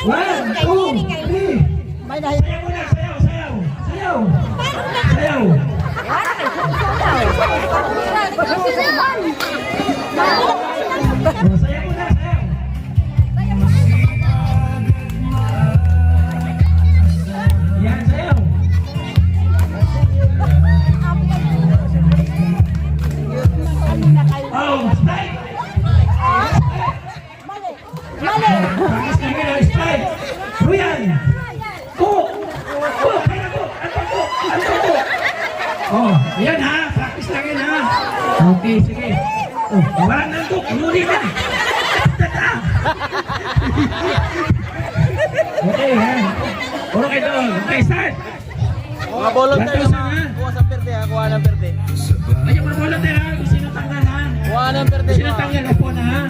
1, 2, 3. Sayaw mo na. Sayaw. Sayaw. Sayaw. Sayaw. Oh, sayaw mo na. Sayaw. Yan, sayaw. Oh, strike! Pakis na gano'n, strike! Ruyan! Cook! Cook! Kaya cook! Anto cook! Anto cook! Oh, ayan ha! Practice lang yun ha! Okay, sige. Oh, walang nang cook! Luli na! Okay ha! Puro kayo doon! Okay, start! Mga volunteer 1,000 na. ha! Kuha sa perde ha. Kuha ng perde. Ay, yung mga volunteer ha! Kung sino tanggal ha! Kuha ng perde. Kung sino tanggal, upo na ha!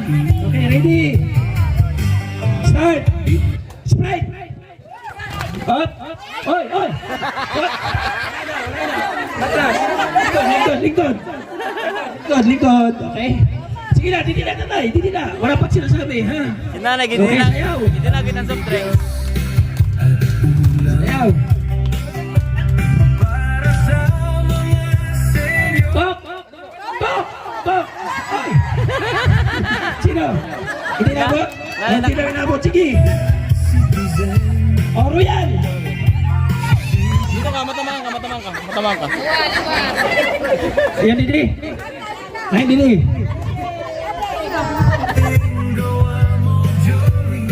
likod. Okay? Sige na, didi na tatay, didi na. Wala pa sinasabi, ha? Inanay, Okay, sayaw. Hindi na ginang soft drinks. Sayaw. Tok! Tok! Tok! Ay! Sino? Hindi nabot? Hindi na nabot, sige. Oro yan! Dito ka, matamang ka. Ayan, Didi. Ayan, Didi.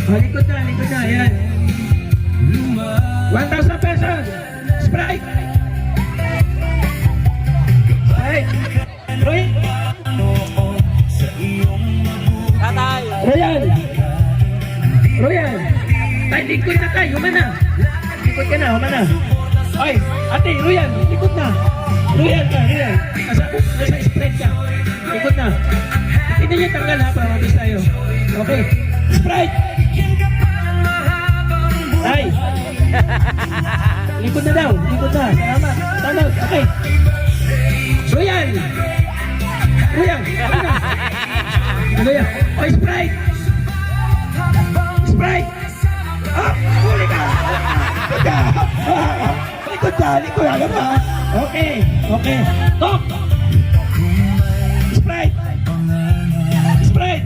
Likod na, ayan. 1,000 pesos. Sprite. Roy. Tatay. Royan. Tay, likod na tayo. Humana. Likod ka na, humana. Ay, ate, Royan. Likod na. Royan. Nasa Sprite ka. Likod na. Hindi niya tanggal ha, para mabis tayo. Okay. Sprite. Ay. Likod na daw. Likod na. Salamat. Salamat. Okay. Royan. Royan. Oh, Sprite. Sprite. Ah, huli ka. Likod ka. Alam ba? Okay. Top. Sprite. Sprite.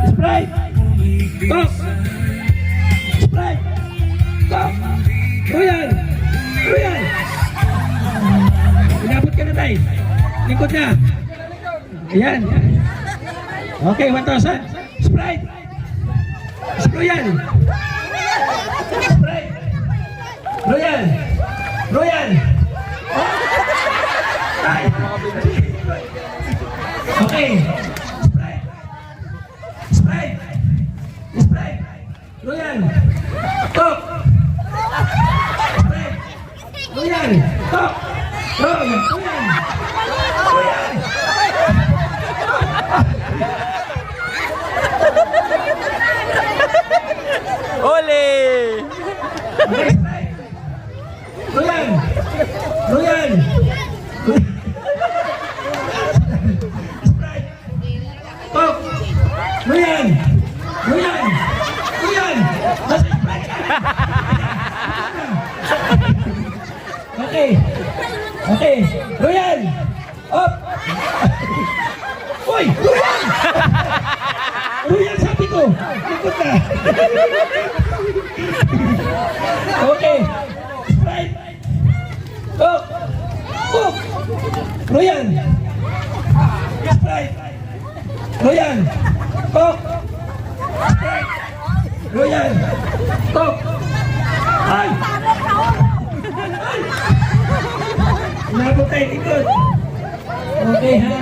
Sprite. Top. Sprite. Top. Royan. Inabot ka na tayo. Likod na. Ayan. Okay, 1,000. Sprite. Royan. Sprite. Royan. Ay. Okay. Sprite. Royan. Top. Sprite. Royan. Top. Royan. Ole! Royan. Top. Royan. Okay. Royan. Up. Uy, Royan. Royan, sabi ko. Likod na. Okay. Sprite. Top. Royan. Sprite. Royan. Top. Sprite. Royan. Top. Ay. Inabot tayo likod. Okay, ha?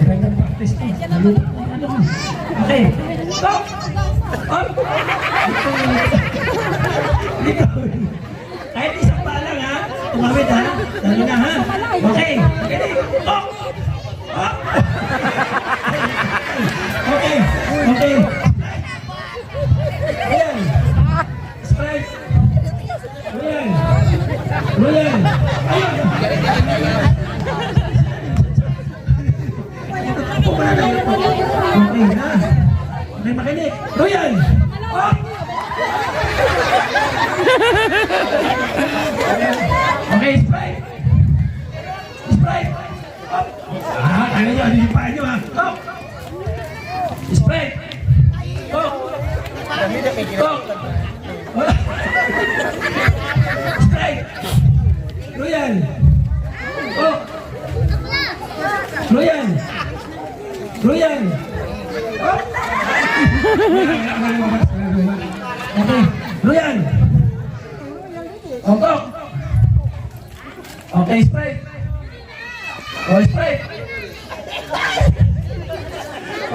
Gandang practice to. Okay. Stop! Up! Likod. Kahit isang pa lang, ha? Tumawid, ha? Dali na, ha? Okay. Up! Up! Okay. Ayan. Sprite. Royan. Ayun. Okay na. May makinig. Royan. Up. Okay, Sprite. Up. Ano nyo? Ano yung paa nyo, ha? Up. Sprite. Up. Sprite. Royan. Oh. Royan. Oh. Okay. Royan. Oh. Okay, Sprite. Oh, Sprite.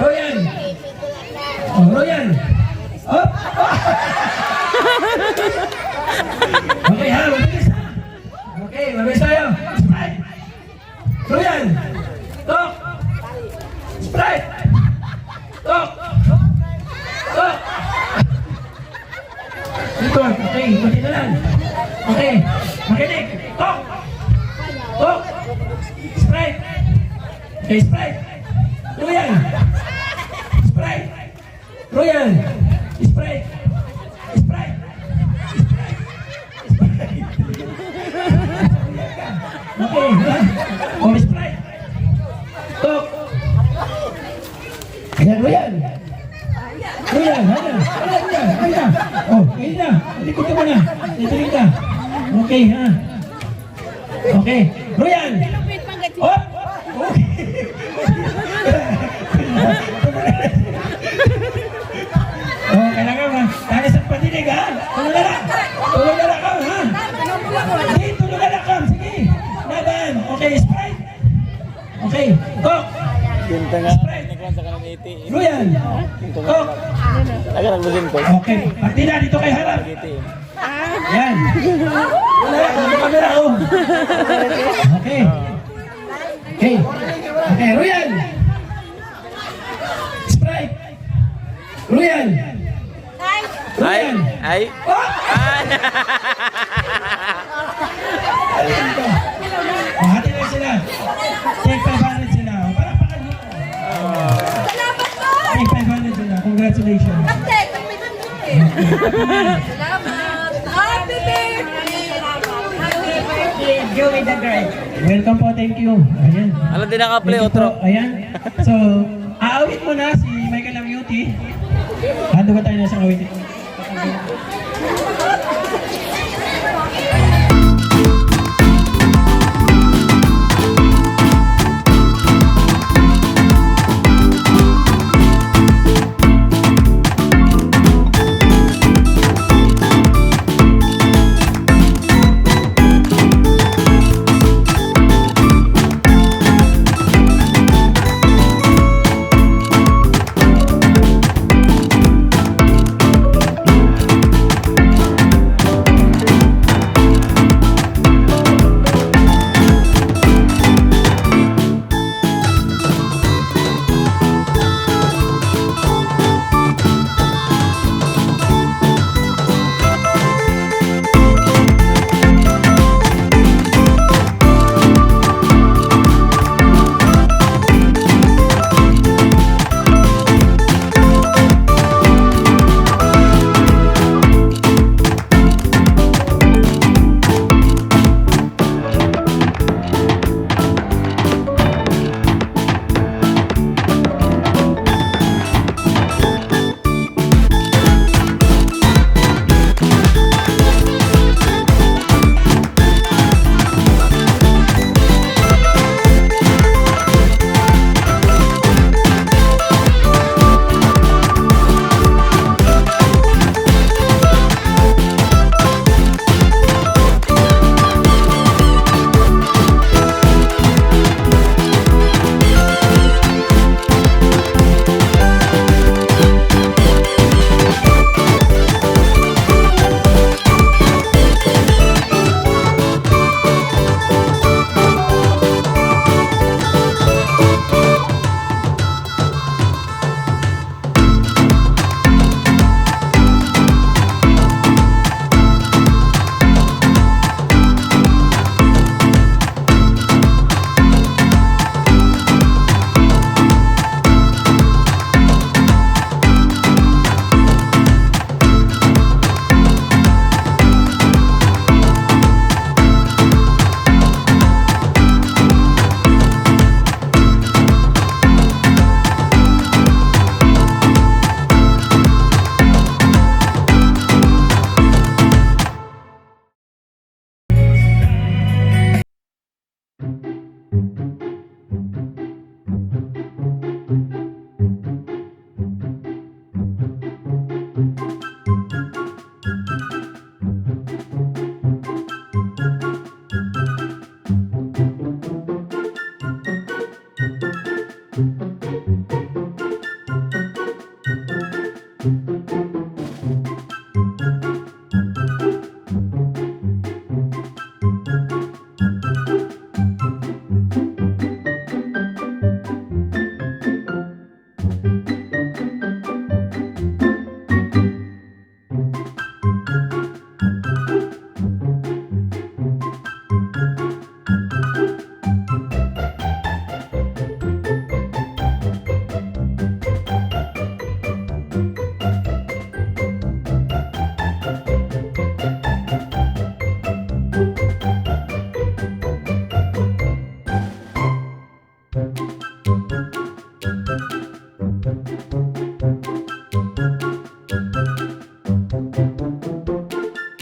Royan. Oh, Royan. Oh. Okay, ha? Mabilis, ha? Okay, mabilis tayo. Sprite. Royan. Tok. Sprite. Tok. Return. Okay, kunti na lang. Okay, makinig. Tok! Tok! Sprite! Okay, Sprite! Royal! Sprite! Royal! Sprite! Sprite! Sprite! Okay, ha? Oh, Sprite! Tok! Ayan, Royal! Royal, hana! Hana! Oh, kayo na! Likod ka muna! Ituloy ka! Okay, ha? Okay, Royal! Oh! Okay! Oh, kailangan ha? Talis ang patinig ha? Tulog na lang! Tulog na lang ka ha? Sige, tulog na lang ka! Sige! Laban! Okay, Sprite! Okay, Coke! Pinta nga. Sprite! Nagkwansa ka ng 80. Royal! Coke! Aga naglusin ko. Okay, partida dito kay harap! Yan! Wala lang, may camera ko! Okay! Okay! Okay, Royal! Sprite! Royal! Ay, ay. Oh, hati lang sila. Take 500 sila. Palakpakan nyo. Take 500 sila. Congratulations. Joey the Great. Welcome po, thank you. Ayan. Alam din naka-play Thank you otro. po. Ayan. So, aawit mo na si Michael Amuti. Hando ba tayo na sa awitin?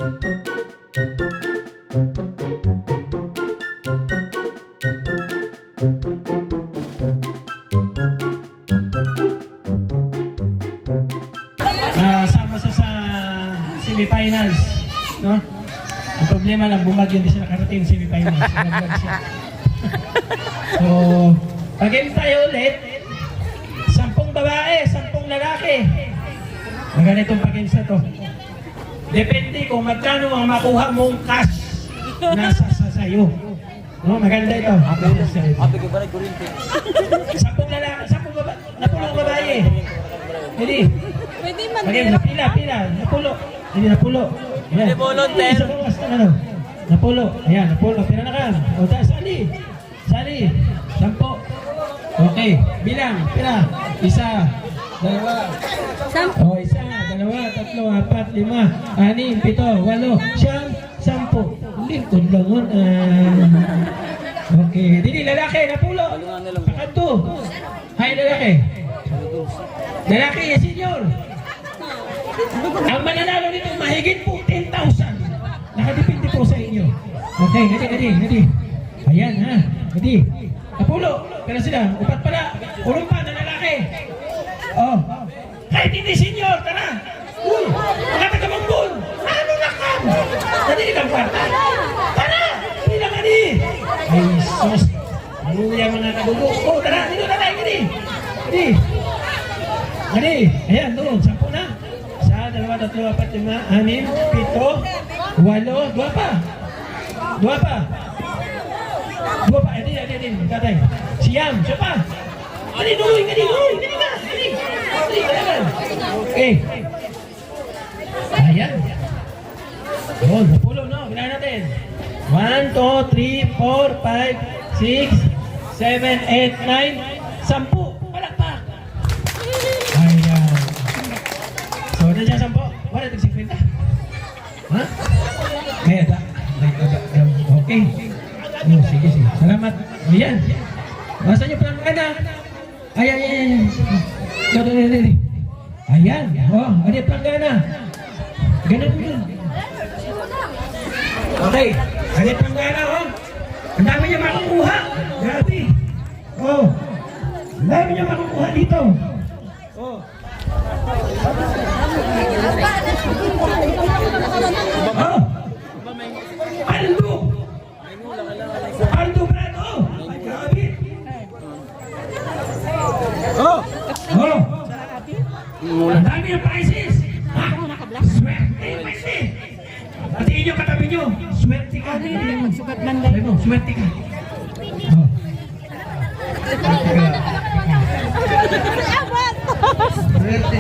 Sama sa semifinals, no? Ang problema lang, bumagyo, hindi siya nakarating sa semifinals. Naglag siya. So, pag-game tayo ulit, 10 babae, 10 lalaki. Ang ganitong pag-games na to. Depende kung magkano ang makuha mong cash nasa sayo. No, maganda ito. Ate ko ba nagkurinti? 10 lalaki, 10 babae, 10 babae. Hindi. Pwede Okay, napila, napulo. Hindi, napulo. Ayan. Napulo, ten. Isa bawas na ano. Napulo. Ayan, napulo. Pira na ka. O, sali. 10. Okay, bilang. Pira. 1, 2. O, 1, 2, 3, 4, 5, 6, 7, 8, 9, 10. Lingkod lang. Okay, dili, lalaki, napulo. Pakanto. Hay, lalaki. Lalaki, senior. Ang mananalo nito mahigit po 10,000. Nakadepende po sa inyo. Okay, gadi. Ayan ha, gadi. Napulo, pero sila, upat pala. Ulong pa na lalaki. Oh, kahit hindi senior, tara. Uy, mga taga-manggol. Ano na ka? Gadi kang kwarta. Tara, bilang gadi. Ay, sus. Maluya mga kagulo. Oh, tara, dito na tayo, gadi. Gadi, ayan, doon, 10 na. 1, 2, 3, 4, 5, 6, 7, 8, 2 pa. 2 pa. Edi, katay. Siyam, siya pa. Gadi, duloy ka. Okay. Ayan. Doon, napulo, no? Ginahan natin. 1, 2, 3, 4, 5, 6, 7, 8, 9, 10. Palakpak. Ayan. So, nandiyan 10. Wala, nag-50. Ha? Kaya da. Okay. Oh, sige. Salamat. Ayan. Masa niyo pala ka na? Ayan. Dali. Ayan. Oh, ada panggana. Ganun po yun. Okay. Ada panggana, oh. Ang dami niya makukuha. Grabe. Oh. Ang dami niya makukuha dito. Oh. Oh. Aldo Brado. Ay, grabe. Oh. Ang dami ng prizes. Ha? Swerte. Pati inyo katabi nyo. Swerte ka. Swerte ka. Oh. Swerte.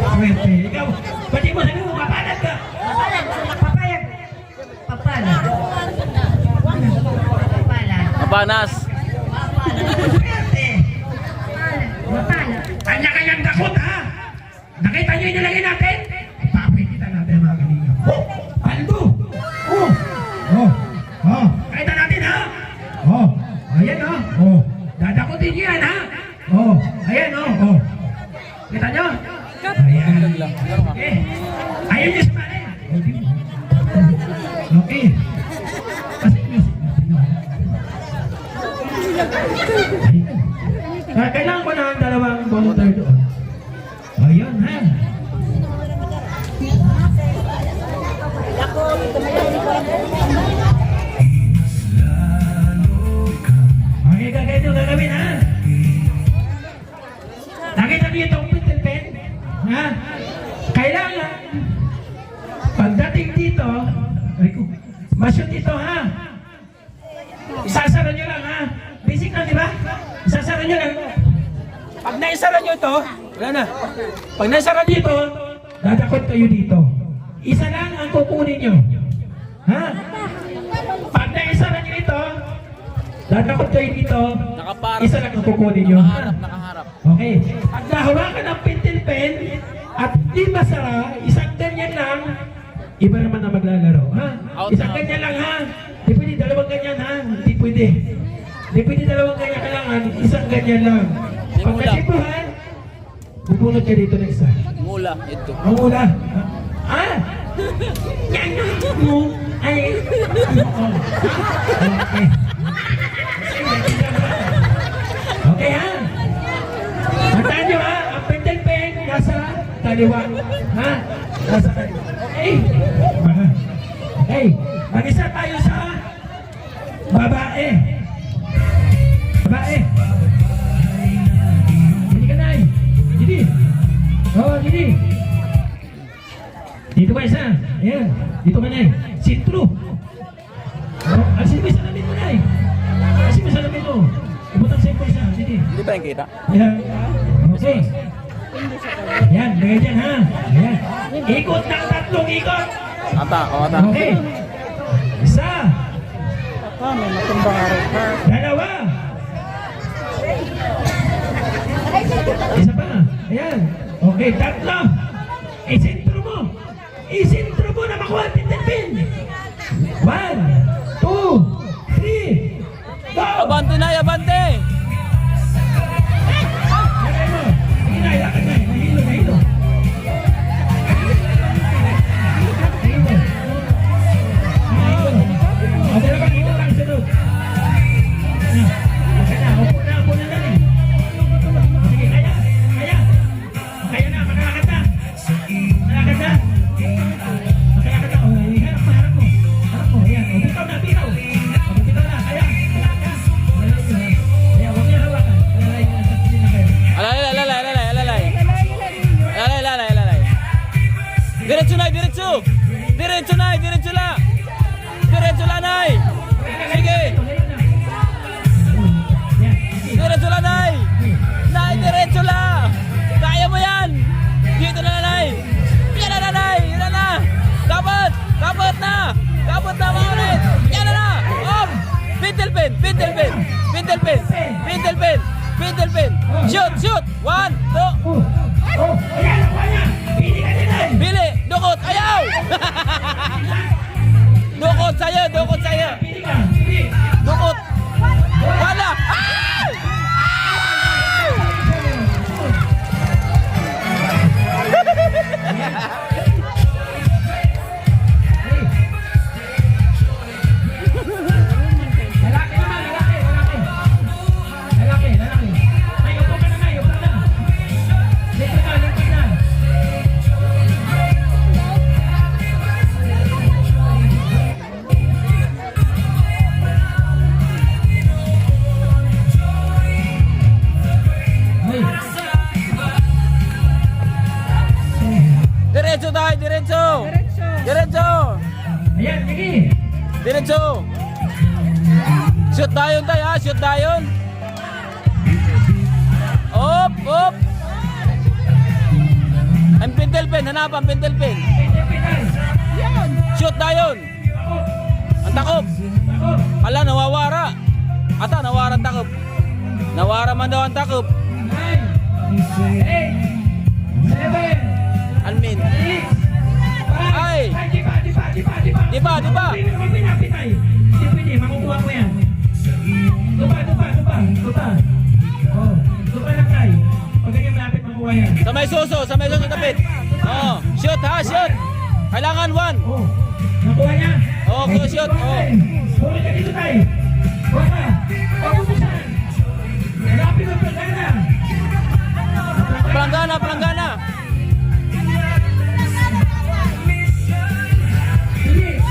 Swerte. Ikaw, pati mo sabi mo, papalag ka. Papayag. Papalag. Mapanas. Swerte. Papalag. Kanya-kanyang dakot, ha? Nakita nyo yung nilagay natin? Papakita natin mga kanina. Oh! Aldo! Oh! Nakita natin, ha? Oh! Ayan, ha? Oh! Dadakotin nyo yan, ha? Oh! Ayan, oh! Kita nyo? Ayan. Okay. Ayaw nyo sumali. Okay. Kasi music natin. Kailangan ko na ang dalawang volunteer doon. Ayan, ha? Okay, ganito gagawin, ha? Nakita niyo itong pencil pen? Ha? Kailangan, pagdating dito, mashoot ito, ha? Isasara nyo lang, ha? Basic lang, di ba? Isasara nyo lang. Pag naisara nyo ito, wala na. Pag naisara nyo ito, dadakot kayo dito. Isa lang ang kukunin nyo. Ha? Pag naisara nyo ito, dadakot kayo dito. Isa lang ang kukunin nyo. Nakaharap. Okay. Pag nahawakan ng pentel pen at di masara, isang ganyan lang, iba naman na maglalaro. Ha? Isang ganyan lang, ha? Di pwede dalawang ganyan, ha? Di pwede. Di pwede dalawang ganyan, kailangan isang ganyan lang. Pag Magbunot ka dito ng isa. Mula ito. Ang una. Ah! Yan mo. Ay. Okay. Okay ha? Tandaan nyo ha? Ang pentel pen nasa kaliwa. Ha? Nasa kaliwa. Okay. Okay. Mag-isa tayo sa babae. Babae. Hindi ka na eh. Didi. Oh, Didi. Dito ba isa? Ayan. Dito ka na eh. Sintro. Oh, alisin mo yung salamin mo na eh. Alisin mo yung salamin mo. Ibutang sa isa. Didi. Hindi ba yung kita? Ayan. Okay. Ayan. Lagay dyan ha. Ayan. Ikot ng 3 ikot. Ata, o ata. Okay. Isa. Dalawa. Isa pa. Ayan. Okay, 3. Isintro mo. Isintro mo na makuha ang pin. 1, 2, 3. Go! Abante na, abante! Lagay mo. Sige na, ilakad na. Nahilo. Nahilo. O, dalawang hilo lang sunod. Okay na, upo na lang eh. Sige, kaya. Kaya na, makalakad na. Makalakad na. Makalakad na. O, harap mo. Harap mo, ayan. O, bitaw na. O, bitaw na. Kaya, makalakad na. Kaya, huwag niya hawakan. Alalay na, saksin na kayo. Alalay. Diretso na, diretso! Diretso na, diretso la! Diretso la, nay! Sige! Diretso la, nay! Nay, diretso la! Kaya mo yan! Dito na, nay! Yan na, nay! Yan na! Kapot! Kapot na! Kapot na, mga ulit! Yan na! Om! Pintel pen! Pintel pen! Pintel pen! Pintel pen! Pintel pen! Shoot! Shoot! 1, 2! Oh, ayan, nakuha niya. Pili ka din ay. Pili! Dukot! Ayaw! Dukot sa'yo! Dukot sa'yo! Pili ka. Pili. Dukot! Wala! Ay! Lalaki naman, lalaki. Ay, upo ka na, May. Upo ka na. Lipat na. Ay. Diretso tayo! Diretso! Diretso! Ayan, sige. Diretso! Shoot dayon tayo ha! Shoot dayon! Op! Op! Ang pintel pen! Hanap ang pintel pen! Shoot dayon! Ang takop! Ala, nawawara! Ata, nawara ang takop! Nawara man daw ang takop! 9, 8, 7, Almin! 6, 5. Ay! Di ba? Di ba? Di ba? Hindi naman pinapitay. Hindi pwede, makukuha mo yan. Dupa. Oh, dupa lang tayo. Pag ganyan malapit makuha yan. Sa may suso tapit! Oh, shoot ha! Shoot! Kailangan 1! Oh, nakuha niya. Oh, go shoot! Oh! Huli ka dito tayo. Huwag ka. Pag-ubusan. Malapit mo pagkana. Palanggana! Palanggana! Sige.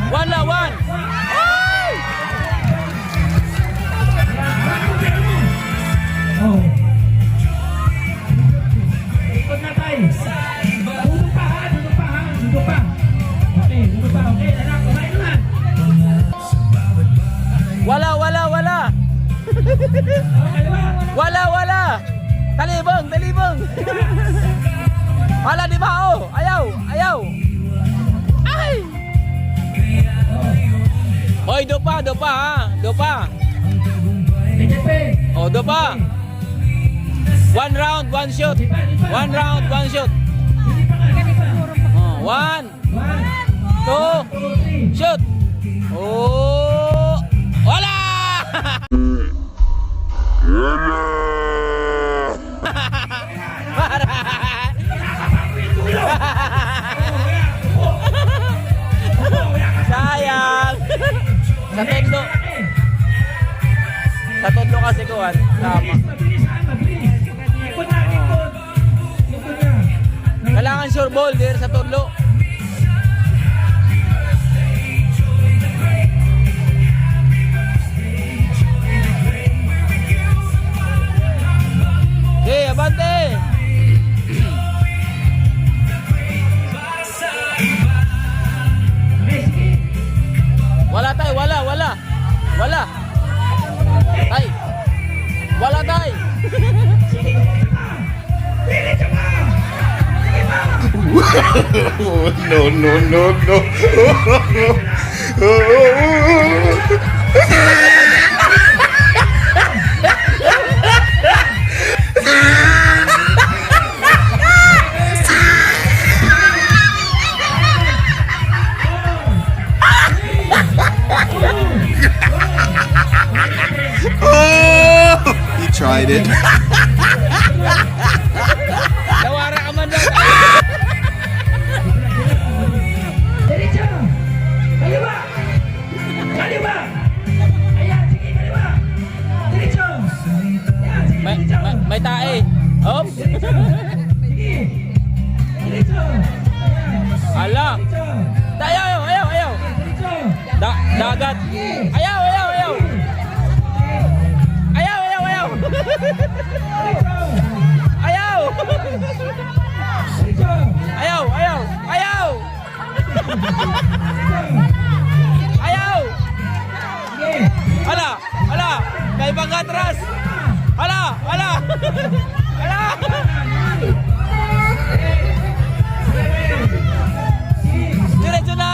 One la! One! Ay! Oh. Ikot na tayo. Dudok pa ha. Okay, dudok pa. Okay, anak, kumain naman. Wala! Wala! Talibong! Wala, di ba? Oh! Ayaw! Ay! Hoy, dopa ha! Dopa! Oh, dopa! 1 round, 1 shot! 1 round, 1 shot! Oh, 1, 2, shoot! Oh! Wala! Sa tondo. Sa tondo kasi kuhan. Tama. Mabilis. Ikot na, ikot. Ikot na. Kailangan sure ball dir sa tondo. Okay, abante. Okay, sige. Wala tay, wala. Tay. Wala tay. Diretso pa! Sige pa! No, no, no, no. He tried it. Dawara ka man daw. Diretso! Kaliwa! Kaliwa! Ayan, sige, kaliwa! Diretso! Ayan, sige, diretso! May tae. Hop. Diretso! Sige! Diretso! Ayan, Ala. diretso! Ayaw. Diretso! Dagat. Ayaw. Ayaw. Diretso! Ayaw. Sige! Ala. May pag-atras. Ala. Diretso na.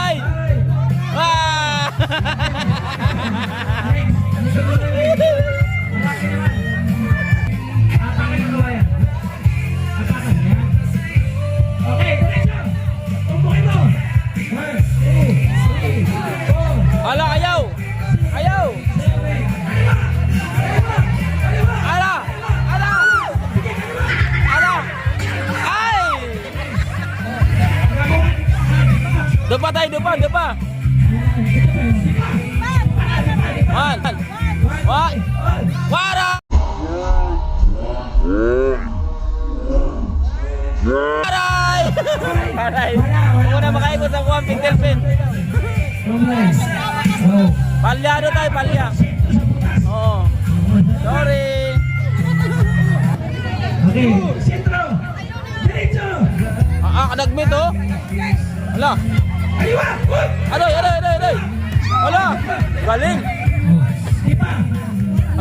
Okay, diretso! Tumbukin mo! 1, 2, 3, 4, Ala, ayaw. Ala. Ay. Depa tay, depa. Wara. Aray. Muna makaikot sa kuwan, Pintelpin. Palyado tayo, palya. Oo. Sorry. Okay, sentro! Diretso! Nagmit oh. Ala. Kaliwa! Adoy. Ala. Galing. Diba?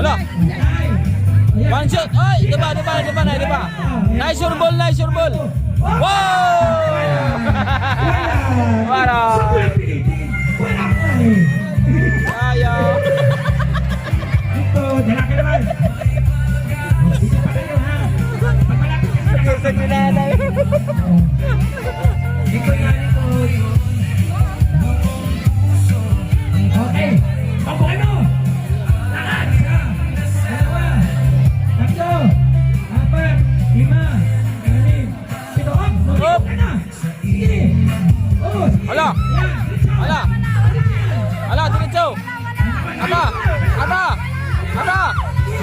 Ala. One shot. Ay, diba. Nice your ball. Wow! Wala. Wala pa eh. Ayaw. Dito, dala ka naman. Dito pa kayo ha. Pagmalapit ka sa Sa Likod nga, likod. Okay. Pabukin mo. Lakad. Isa. Dalawa. Tatlo. Apat. 5. 6. 7. Up. Sige. Oh, sige. Ala. Yan. Diretso. Ala, diretso.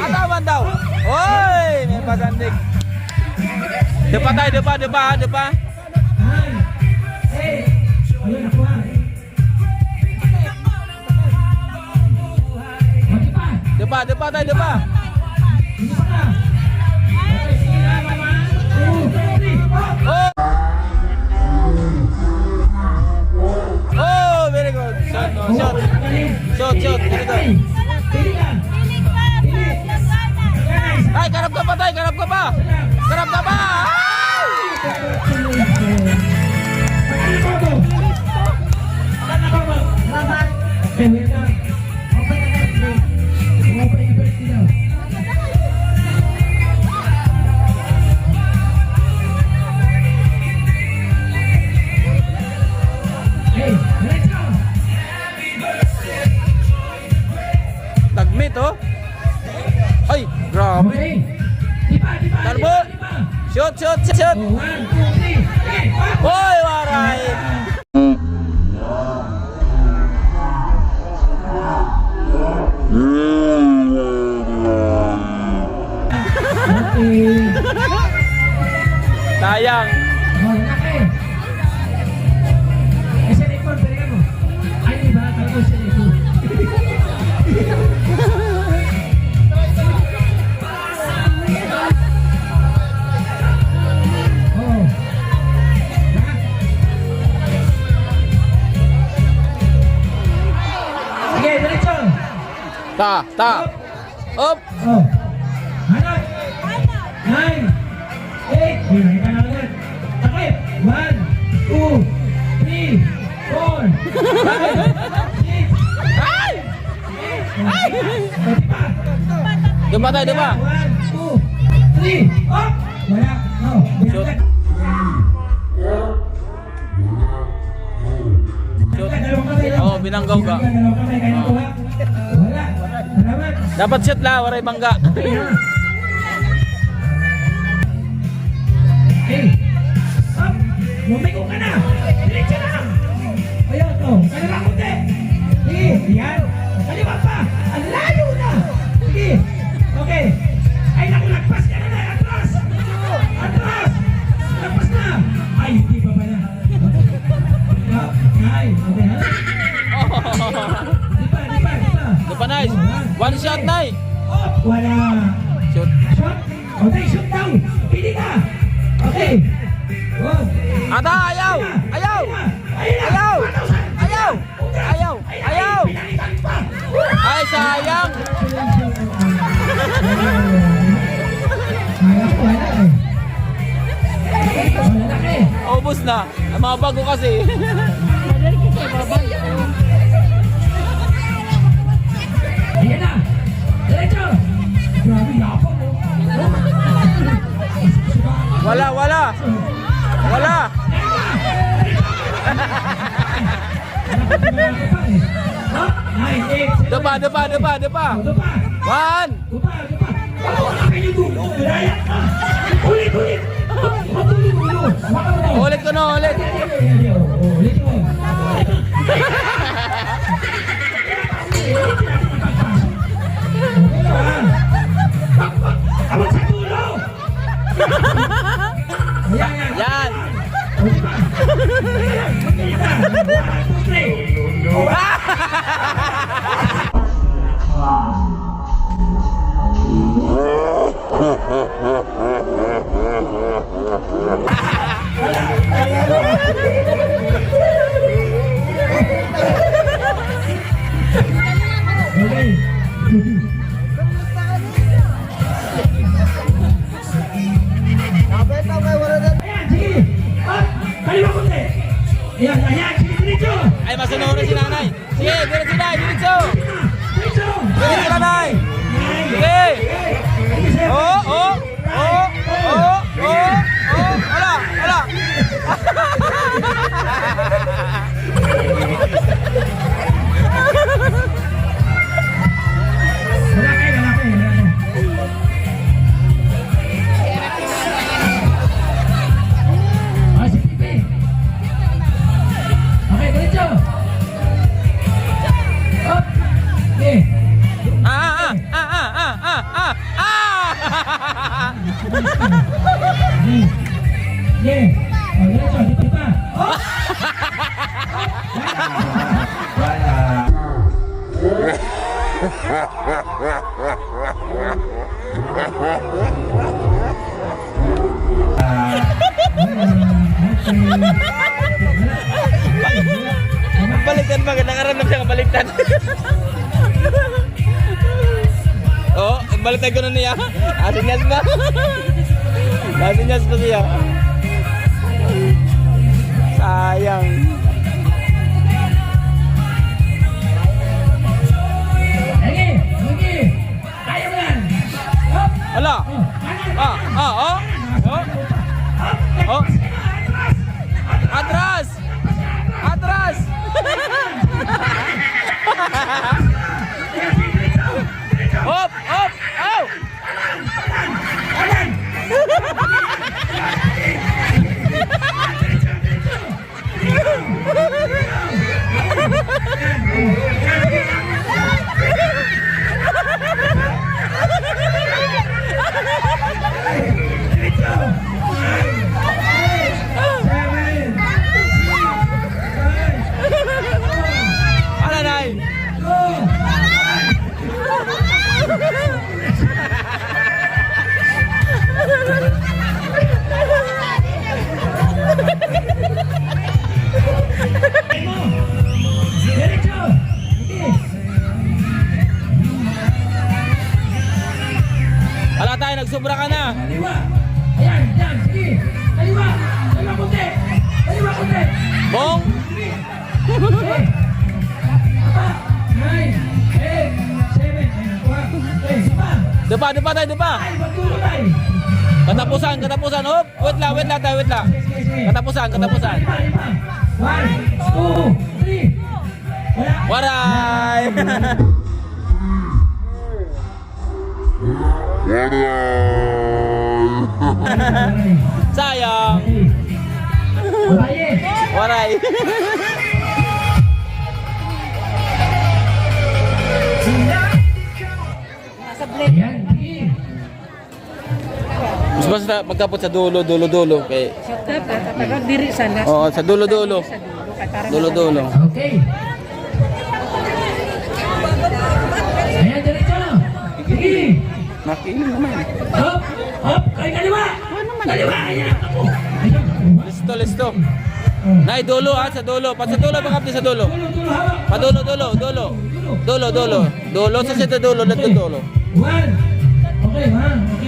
Ata man daw. Oy, may pasandig. Depa tayo, depa. Hey. Ayun, nakuha. Depa tayo. Hindi pa ka. Okay, sige na, mama. 2, 3, 4. Oh, very good. Shot. Very good. Pili ka. Ay, karap ka pa. Okay, wait lang. Open the break daw. Hey, diretso. Tagmit oh. Ay, grabe. Okay. Diba. Tarbo. Shot. Oh, 1, 2, 3. Okay. Oy, waray. Sayang. Oh, lalaki. Eh, sa likod, balikan mo. Ay, di ba? Kala ko sa likod. Oh. Sige, diretso. Ta. Up. Oh. Hanap. 9, 8. Hindi ka na ulit. Takip. 1, 2, 3, 4, 5, 6, 7, 8. Doon pa tayo, doon pa. 1, 2, 3. Up. Wala. No. Shoot. Shoot. Oo, binanggaw ka. Dalawang kamay. Kaya nakuha. Wala. Salamat. Dapat shoot la, waray bangga. Okay, ha? Okay. Up. Lumiko ka na. Diretso na. Ayun, to. Kaliwa kunti. Sige. Yan. Kaliwa pa. Ang layo na. Sige. Okay. Ay, naku, lagpas ka na na. Atras. Atras. Lagpas na. Ay, hindi pa pala. Ay, okay, ha? Di pa. Doon pa, nice. One shot, Nay. Up. Wala. Shoot. Shot. Okay, shoot down. Pili ka. Okay. One. Ata, ayaw. Ay, sayang. Ubus na. Ang mga bago kasi. Ayan na. Diretso. Grabe, yapang mo. Wala. Depa. One. Ulit ko na, ulit. Yan. Ay, masunurin si nanay. Sige, diretso na, diretso. Diretso na, nay. Sige. Wala. Baliktad ba? Nakaramdam siya kabaliktad. Oh, baliktad ko na niya. Asinyas ba? Asinyas pa siya. Sayang. Kaya mo yan. Ala. Atras. Hop. Au. Wala tayo, nagsobra ka na. Kaliwa. Ayan, yan, sige. Kaliwa. Kaliwa kunti. Kaliwa kunti. Bong! Okay. Apa? 9, 8, 7, ayun, 1. Okay, sipa. Depa tayo, depa. Ay, magtulo tayo. Katapusan. Hop, wait lang tayo, wait lang. Katapusan. 1, 2, 3. Wala. Waray! Sayang! Babaye. Waray! Ayan, sige. Mas basta magkapot sa dulo. Kay... Diri sana. Oo, sa dulo. Dulo. Okay. Ayan, diretso. Sige. Nakiling naman. Hop, kay kaliwa. Kaliwa, ayan. Ako. Ayan. Listo. Nay, dulo ha, sa dulo. Pa sa dulo, bakapti sa dulo. Tulo, hawak. Pa dulo. Dulo, sa dulo, lahat ng dulo. 1. Okay,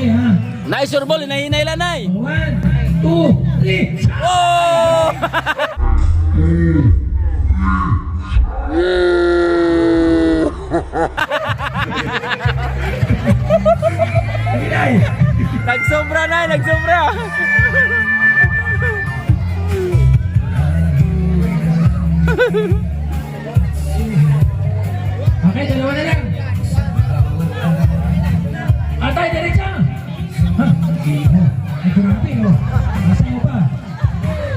ha. Nay, surbol, hinahinay lang, nay. 1, 2, 3. Oh! Nagsobra, nay, nagsobra. Okay, dalawa na lang. Atay, diretso. Ha? Ay, grabe, oh. Nasa mo pa.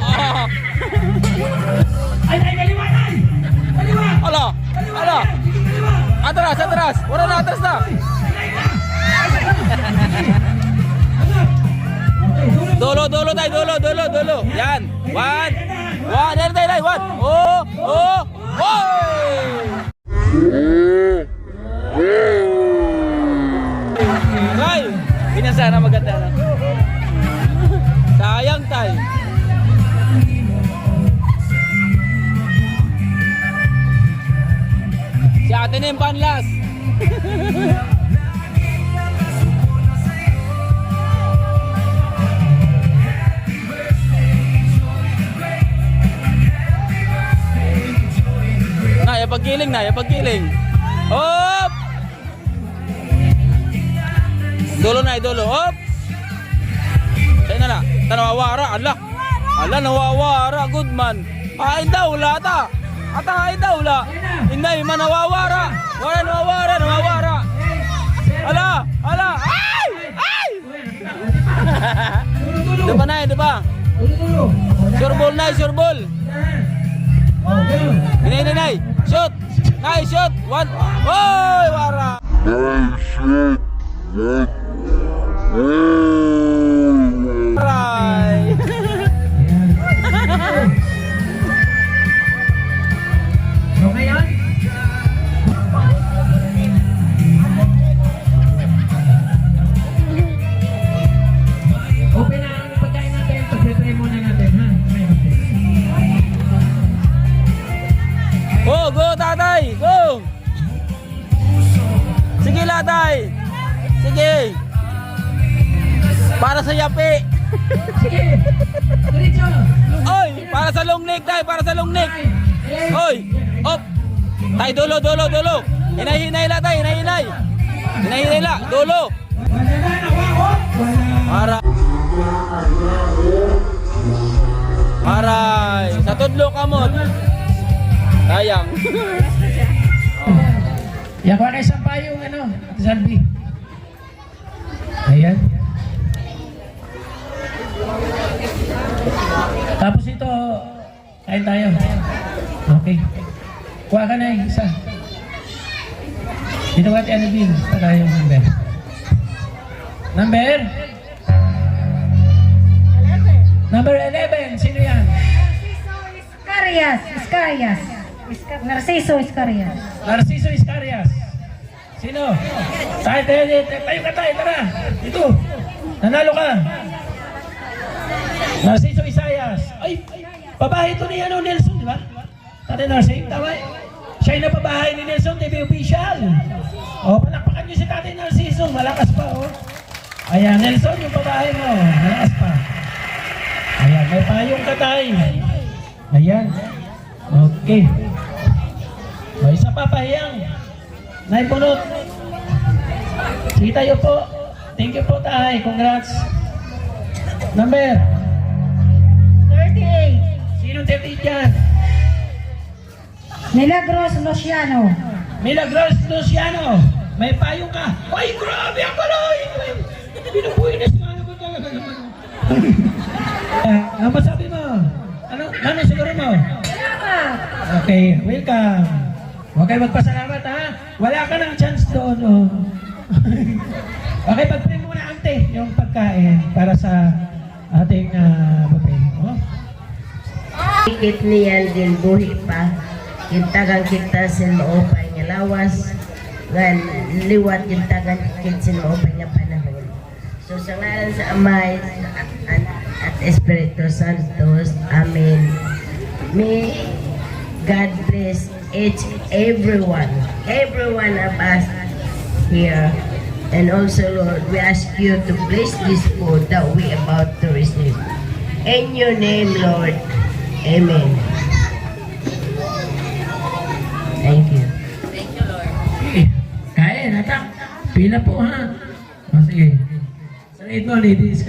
Oh. Ay, kaliwa, tay. Kaliwa. Ala. Kaliwa. Atras. Wala na, atras na. Dulo tayo. Yan. One. Yan tayo. One. Oh. Ay, binasa na maganda na. Sayang tayo. Si ate na yung panlas. Pagkiling. Hop! Dulo. Hop! Sa'yo na. Nawawara. Ala, nawawara. Good man. Hain daw, lata. Hain daw, la. Hindi, nawawara. Nawawara. Ala. Ay! Diba na, diba? Surbol. Hinay. Shoot. Nice shot. One. Oy, wara. Right. Okay yan? Open na ang pagkain natin. Pag-try muna natin, ha? Go, tatay. Go. Sige, latay. Sige. Para sa yapi. Sige. Diretso. Oy, para sa long neck, tay. Oy. Op. Tay, dulo. Hinay la, tay. Hinay la. Dulo. Para. Aray. Sa tudlo ka mo. Sayang. Yan ko na isang payong Salvi. Ayan. Tapos ito, kain tayo. Okay. Kuha ka na isa. Dito ka tayo Bin. Taga yung number. Number 11. Sino yan? Iscarias. Narciso Iscarias. Sino? Tayo ka tayo. Tara. Dito. Nanalo ka. Narciso Isayas. Ay, babae ito ni Nelson, di ba? Tatay Narciso, tama eh. Siya yung napabahay ni Nelson, TV official. O, palakpakan niyo si Tatay Narciso. Malakas pa, o. Ayan, Nelson, yung babae mo. Malakas pa. Ayan, may payong katay. Ayan. Okay. O, isa pa, pahiyang. Naibunot. Sige tayo po. Thank you po, tay. Congrats. Number? 38. Sinong 38 dyan? Milagros Luciano. Milagros Luciano. May payong ka. Ay, grabe ang kaloy! Pinubuhay na si Mano ko talaga naman. Ano masabi mo? Ano siguro mo? Okay, welcome. Huwag kayo magpasalamat ha. Wala ka ng chance doon. Oh. Okay, pag-pray muna ante yung pagkain para sa ating buffet. Oh. Ikit niyan din buhi pa. Kintagang kita sin maupay nga lawas. Ngan liwat kintagang kit sin maupay nga panahon. So sa ngalan sa Amay at Espiritu Santos, Amen. May God bless every one of us here. And also, Lord, we ask you to bless this food that we about to receive. In your name, Lord. Amen. Thank you. Kain, atak. Pila po ha. O, sige. Sarate mo, ladies.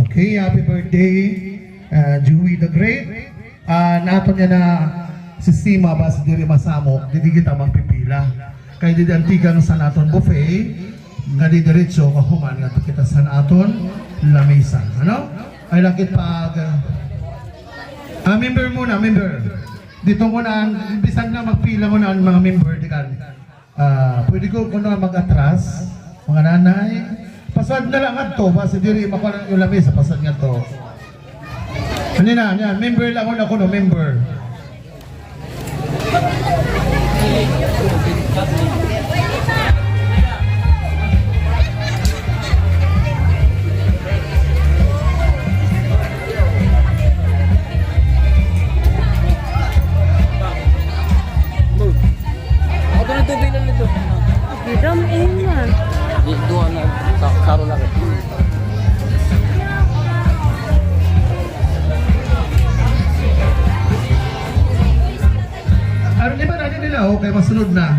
Okay, happy birthday, Joey the Great. Nato niya na sistema ba sa diri masamok, di kita magpipila. Kaya di antigang sa naton buffet, nga di diretso kahuman nga kita sa naton lamesa. Ano? Ay lakit pag member muna, member. Dito muna, bisan na magpila muna ang mga member di kan. Pwede ko kuno mag-atras, mga nanay. Pasad na lang ato, basta diri makuha yung lamesa, pasad nga to. Kanina, yan, member lang ako no, member. Ako na tubig lang nito. Drum in man. Dito na karo lang. Ano di ba natin nila? Okay, masunod na.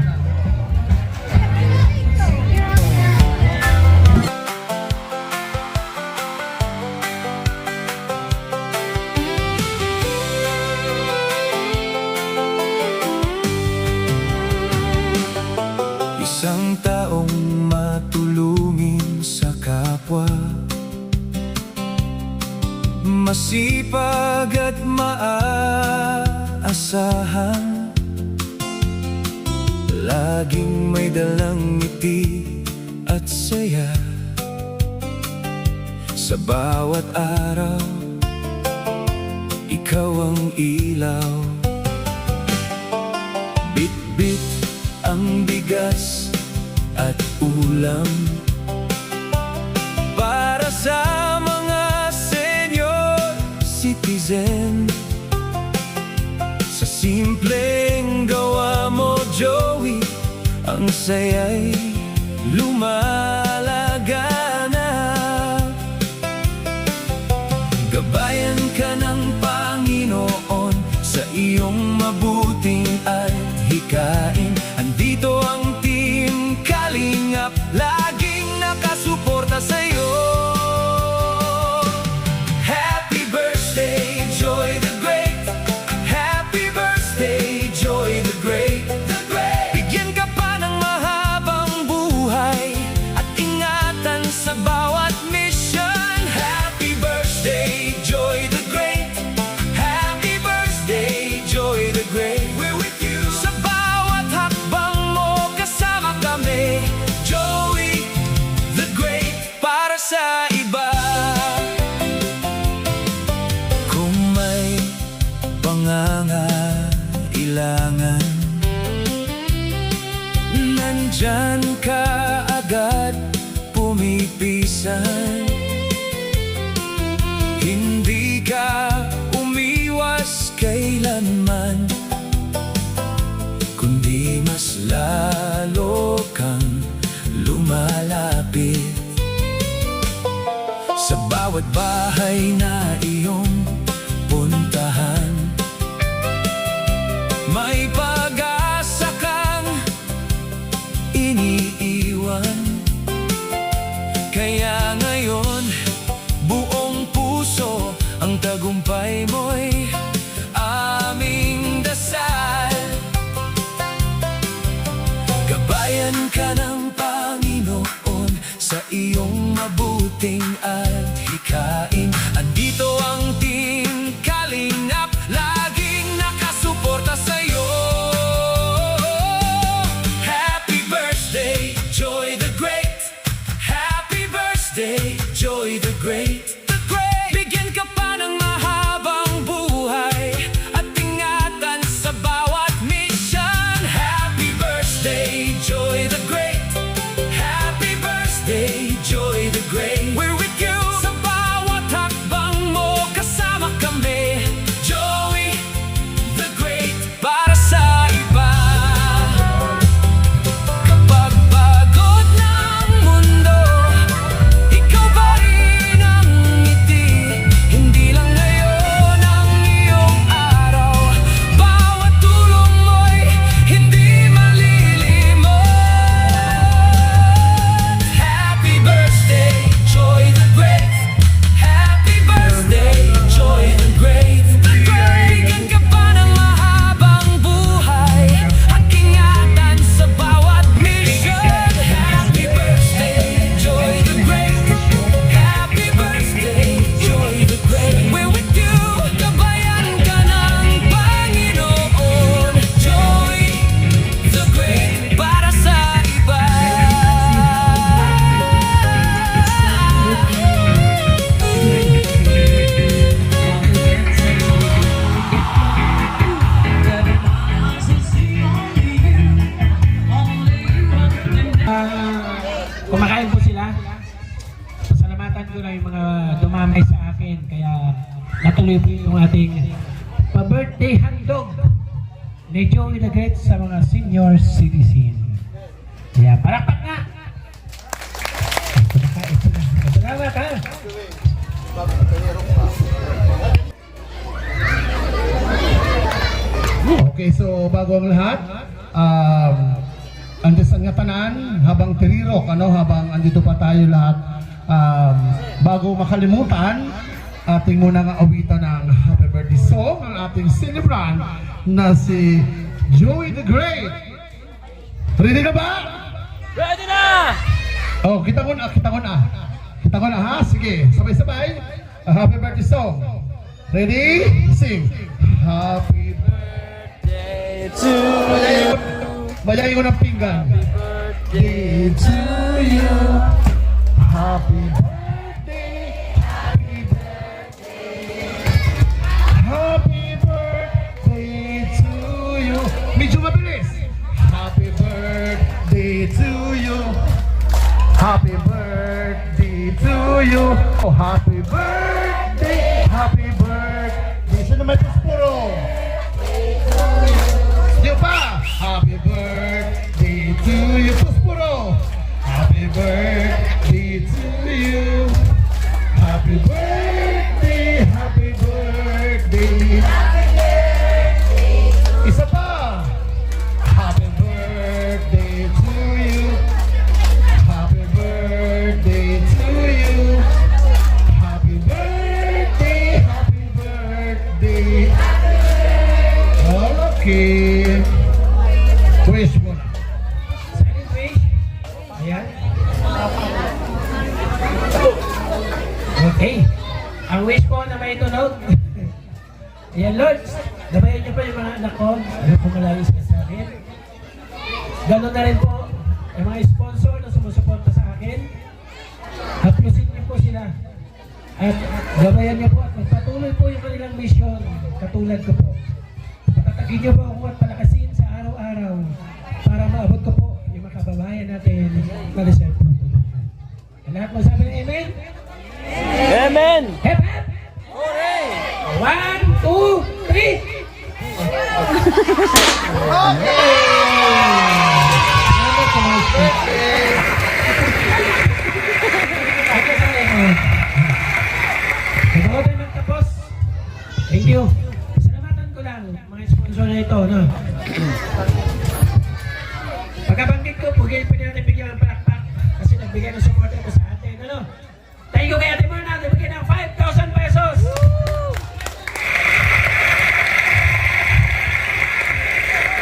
Isang taong matulungin sa kapwa, masipag at maaasahan, laging may dalang ngiti at saya. Sa bawat araw, ikaw ang ilaw. Bit-bit ang bigas at ulam para sa mga senior citizen. Sa simpleng gawa mo, Joey, ang saya'y lumalaganap. Gabayan ka ng Panginoon sa iyong mabuting at hikain. Andito ang Team Kalingap, laging nakasuporta sa'yo. Happy birthday, Joy the Great. Happy birthday, Joy the Great. Bigyan ka pa ng mahabang buhay at malapit. Sa bawat bahay na iyong puntahan, may pag-asa kang iniiwan. Kaya ngayon, buong puso ang tagumpay mo'y aming dasal. Gabayan ka ng Panginoon sa iyong mabuting adhikain. Andito ang Team Kalingap, laging nakasuporta sa'yo. Happy birthday, Joy the Great. Happy birthday, Joy the Great. Bigyan ka pa ng mahabang buhay at ingatan sa bawat mission. Happy birthday, Joy the Great. Happy birthday, Joy the Great. We're with you sa bawat hakbang mo, kasama kami. Joey the Great, para sa iba. Kapag pagod ng mundo, ikaw pa rin ang ngiti. Hindi lang ngayon ang iyong araw, bawat tulong mo'y hindi malilimot. Happy birthday, Joy the Great. Happy birthday, Joy the Great. Bigyan ka pa ng mahabang buhay at ingatan sa bawat mission. Happy birthday, Joy the Great. Happy birthday, Joy the Great. We're with you, gabayan ka ng Panginoon. Joy the Great, para sa iba. Kumakain po sila. Pasalamatan ko lang yung mga dumamay sa akin, kaya natuloy po yung ating pa-birthday handog ni Joey the Great sa mga senior citizen. Kaya parapat nga! Kumakain sila. Salamat ha! Okay, so bago ang lahat, andis ang tanan, habang tirirok, habang andito pa tayo lahat, bago makalimutan, ating muna nga awitan ng happy birthday song ang ating celebrant na si Joey the Great. Ready na ba? Ready na! Oh, kita ko na ha? Sige, sabay-sabay. Happy birthday song. Ready? Sing. Happy birthday to you. Bayayin ko ng pinggan. Happy birthday to you. Happy birthday. Happy birthday. Happy birthday to you. Medyo mabilis. Happy birthday to you. Happy birthday to you. Oh, happy birthday. Happy birthday. Sino may puspuro? Yung pa. Happy birthday to you. Puspuro. Happy birthday to you. Happy birthday. Happy birthday. Isa pa. Happy birthday to you. Happy birthday to you. Happy birthday. Happy birthday. Okay. Wish mo na. Silent wish. Ayan. Okay. Ang wish ko na may tunog. Ayan, Lord. Gabayan niyo pa yung mga anak ko. Ano po malayos ka sa akin. Ganon na rin po yung mga sponsor na sumusuporta sa akin. Haplusin niyo po sila. At gabayan niyo po at magpatuloy po yung kanilang mission. Katulad ko po. Patatagin niyo po ako at palakasin sa araw-araw para maabot ko po yung mga kababayan natin na reserve po. Lahat mo sabi ng amen? Amen! Hep hep! Hooray! 1, 2, 3! Okay! nagbigay ng support po sa atin. Ano? Thank you kay Ate Myrna, nagbigay ng 5,000 pesos.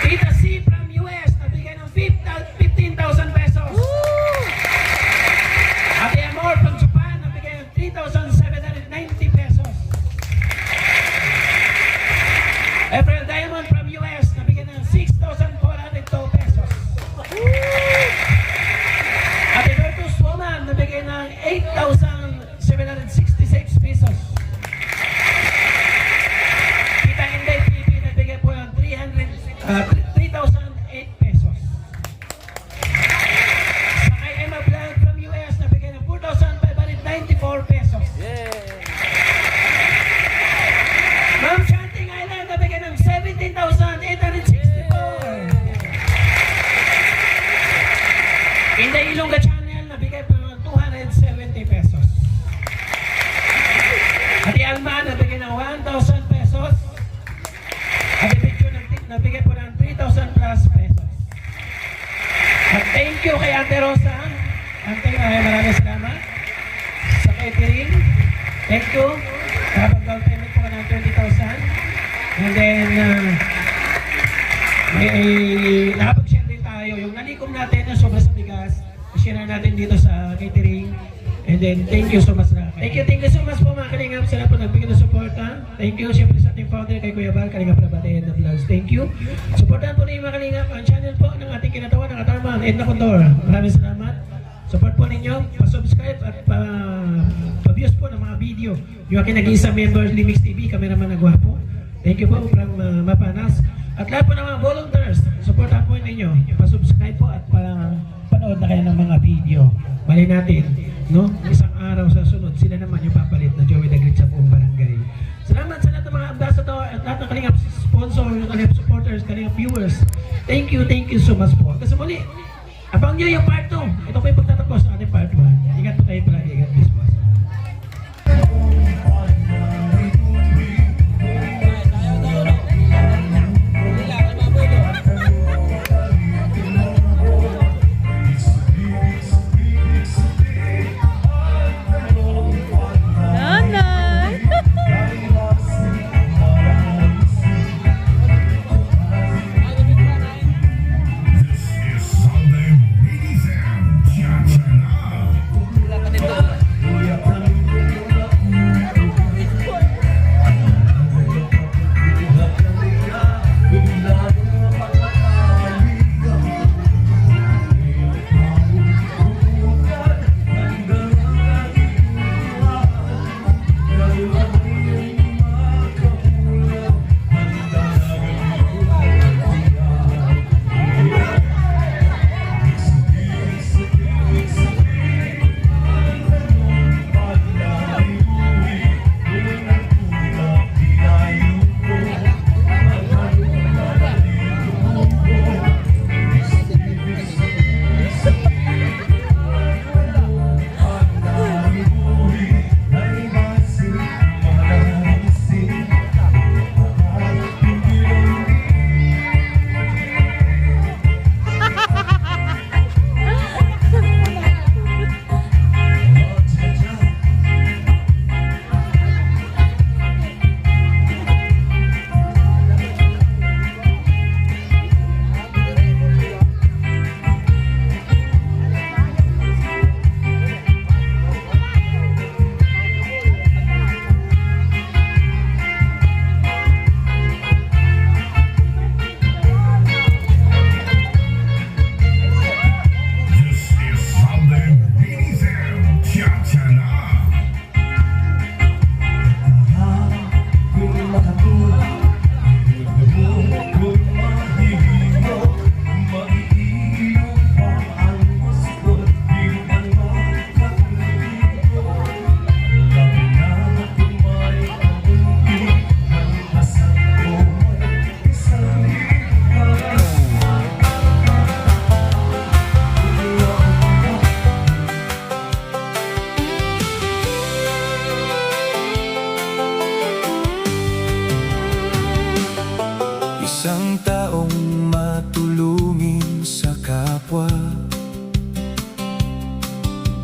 Tita C from US, nagbigay ng 15,000 pesos. Ate Amor from Japan, nagbigay ng 3,790 pesos. April Diamond from US, nabigyan ng 6,402 pesos. Ate Bertus Woman, nabigyan ng 8,766 pesos. Tita Inday TV, nabigyan po ng 3,008 pesos. Sa kay Emma Blanc from US, nabigyan ng 4,594 pesos. Ma'am Chanting Island, nabigyan ng 17,864. Inday Ilongga Channel, nabigay po ng 270 pesos. Ate Alma, nabigay ng 1,000 pesos. Ate Pichu, nabigay po ng 3,000 plus pesos. At thank you kay Ate Rosa. Ate, maraming salamat. Sa catering, thank you. Kapag-down payment po ka ng 20,000. And then, nakapag-share din tayo. Yung nalikom natin na sobra sa bigas, share natin dito sa catering. And then, thank you so much na. Thank you so much po mga Kalingap. Sila po nagbigay ng supportan. Thank you siyempre sa ating founder kay Kuya Val, Kalingap Rabate and the Vlogs. Thank you. Supportan po ninyo mga Kalingap ang channel po ng ating kinatawan ng Katarman, Edna Condor. Maraming salamat. Support po ninyo, pa-subscribe at pa-views po ng mga video. Yung aking nag-iisa member, Limix TV, cameraman na gwapo. Thank you po from Mapanas. At lahat po ng mga volunteers, supportan po ninyo. Pa-subscribe po at panood na kayo ng mga video. Mali natin, no? Isang araw sa sunod, sila naman yung papalit na Joey the Great sa buong barangay. Salamat sa lahat ng mga ambassador at lahat ng Kalingap sponsor, Kalingap supporters, Kalingap viewers. Thank you so much po. Kasi muli, abang nyo yung part 2. Ito po yung pagtatapos ng ating part 1. Ingat po tayo palagi. Ingat po. This is Sunday Mini Sound.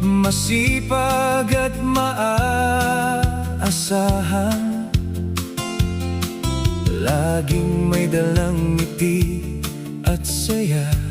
masipag at maaasahan, laging may dalang ngiti at saya.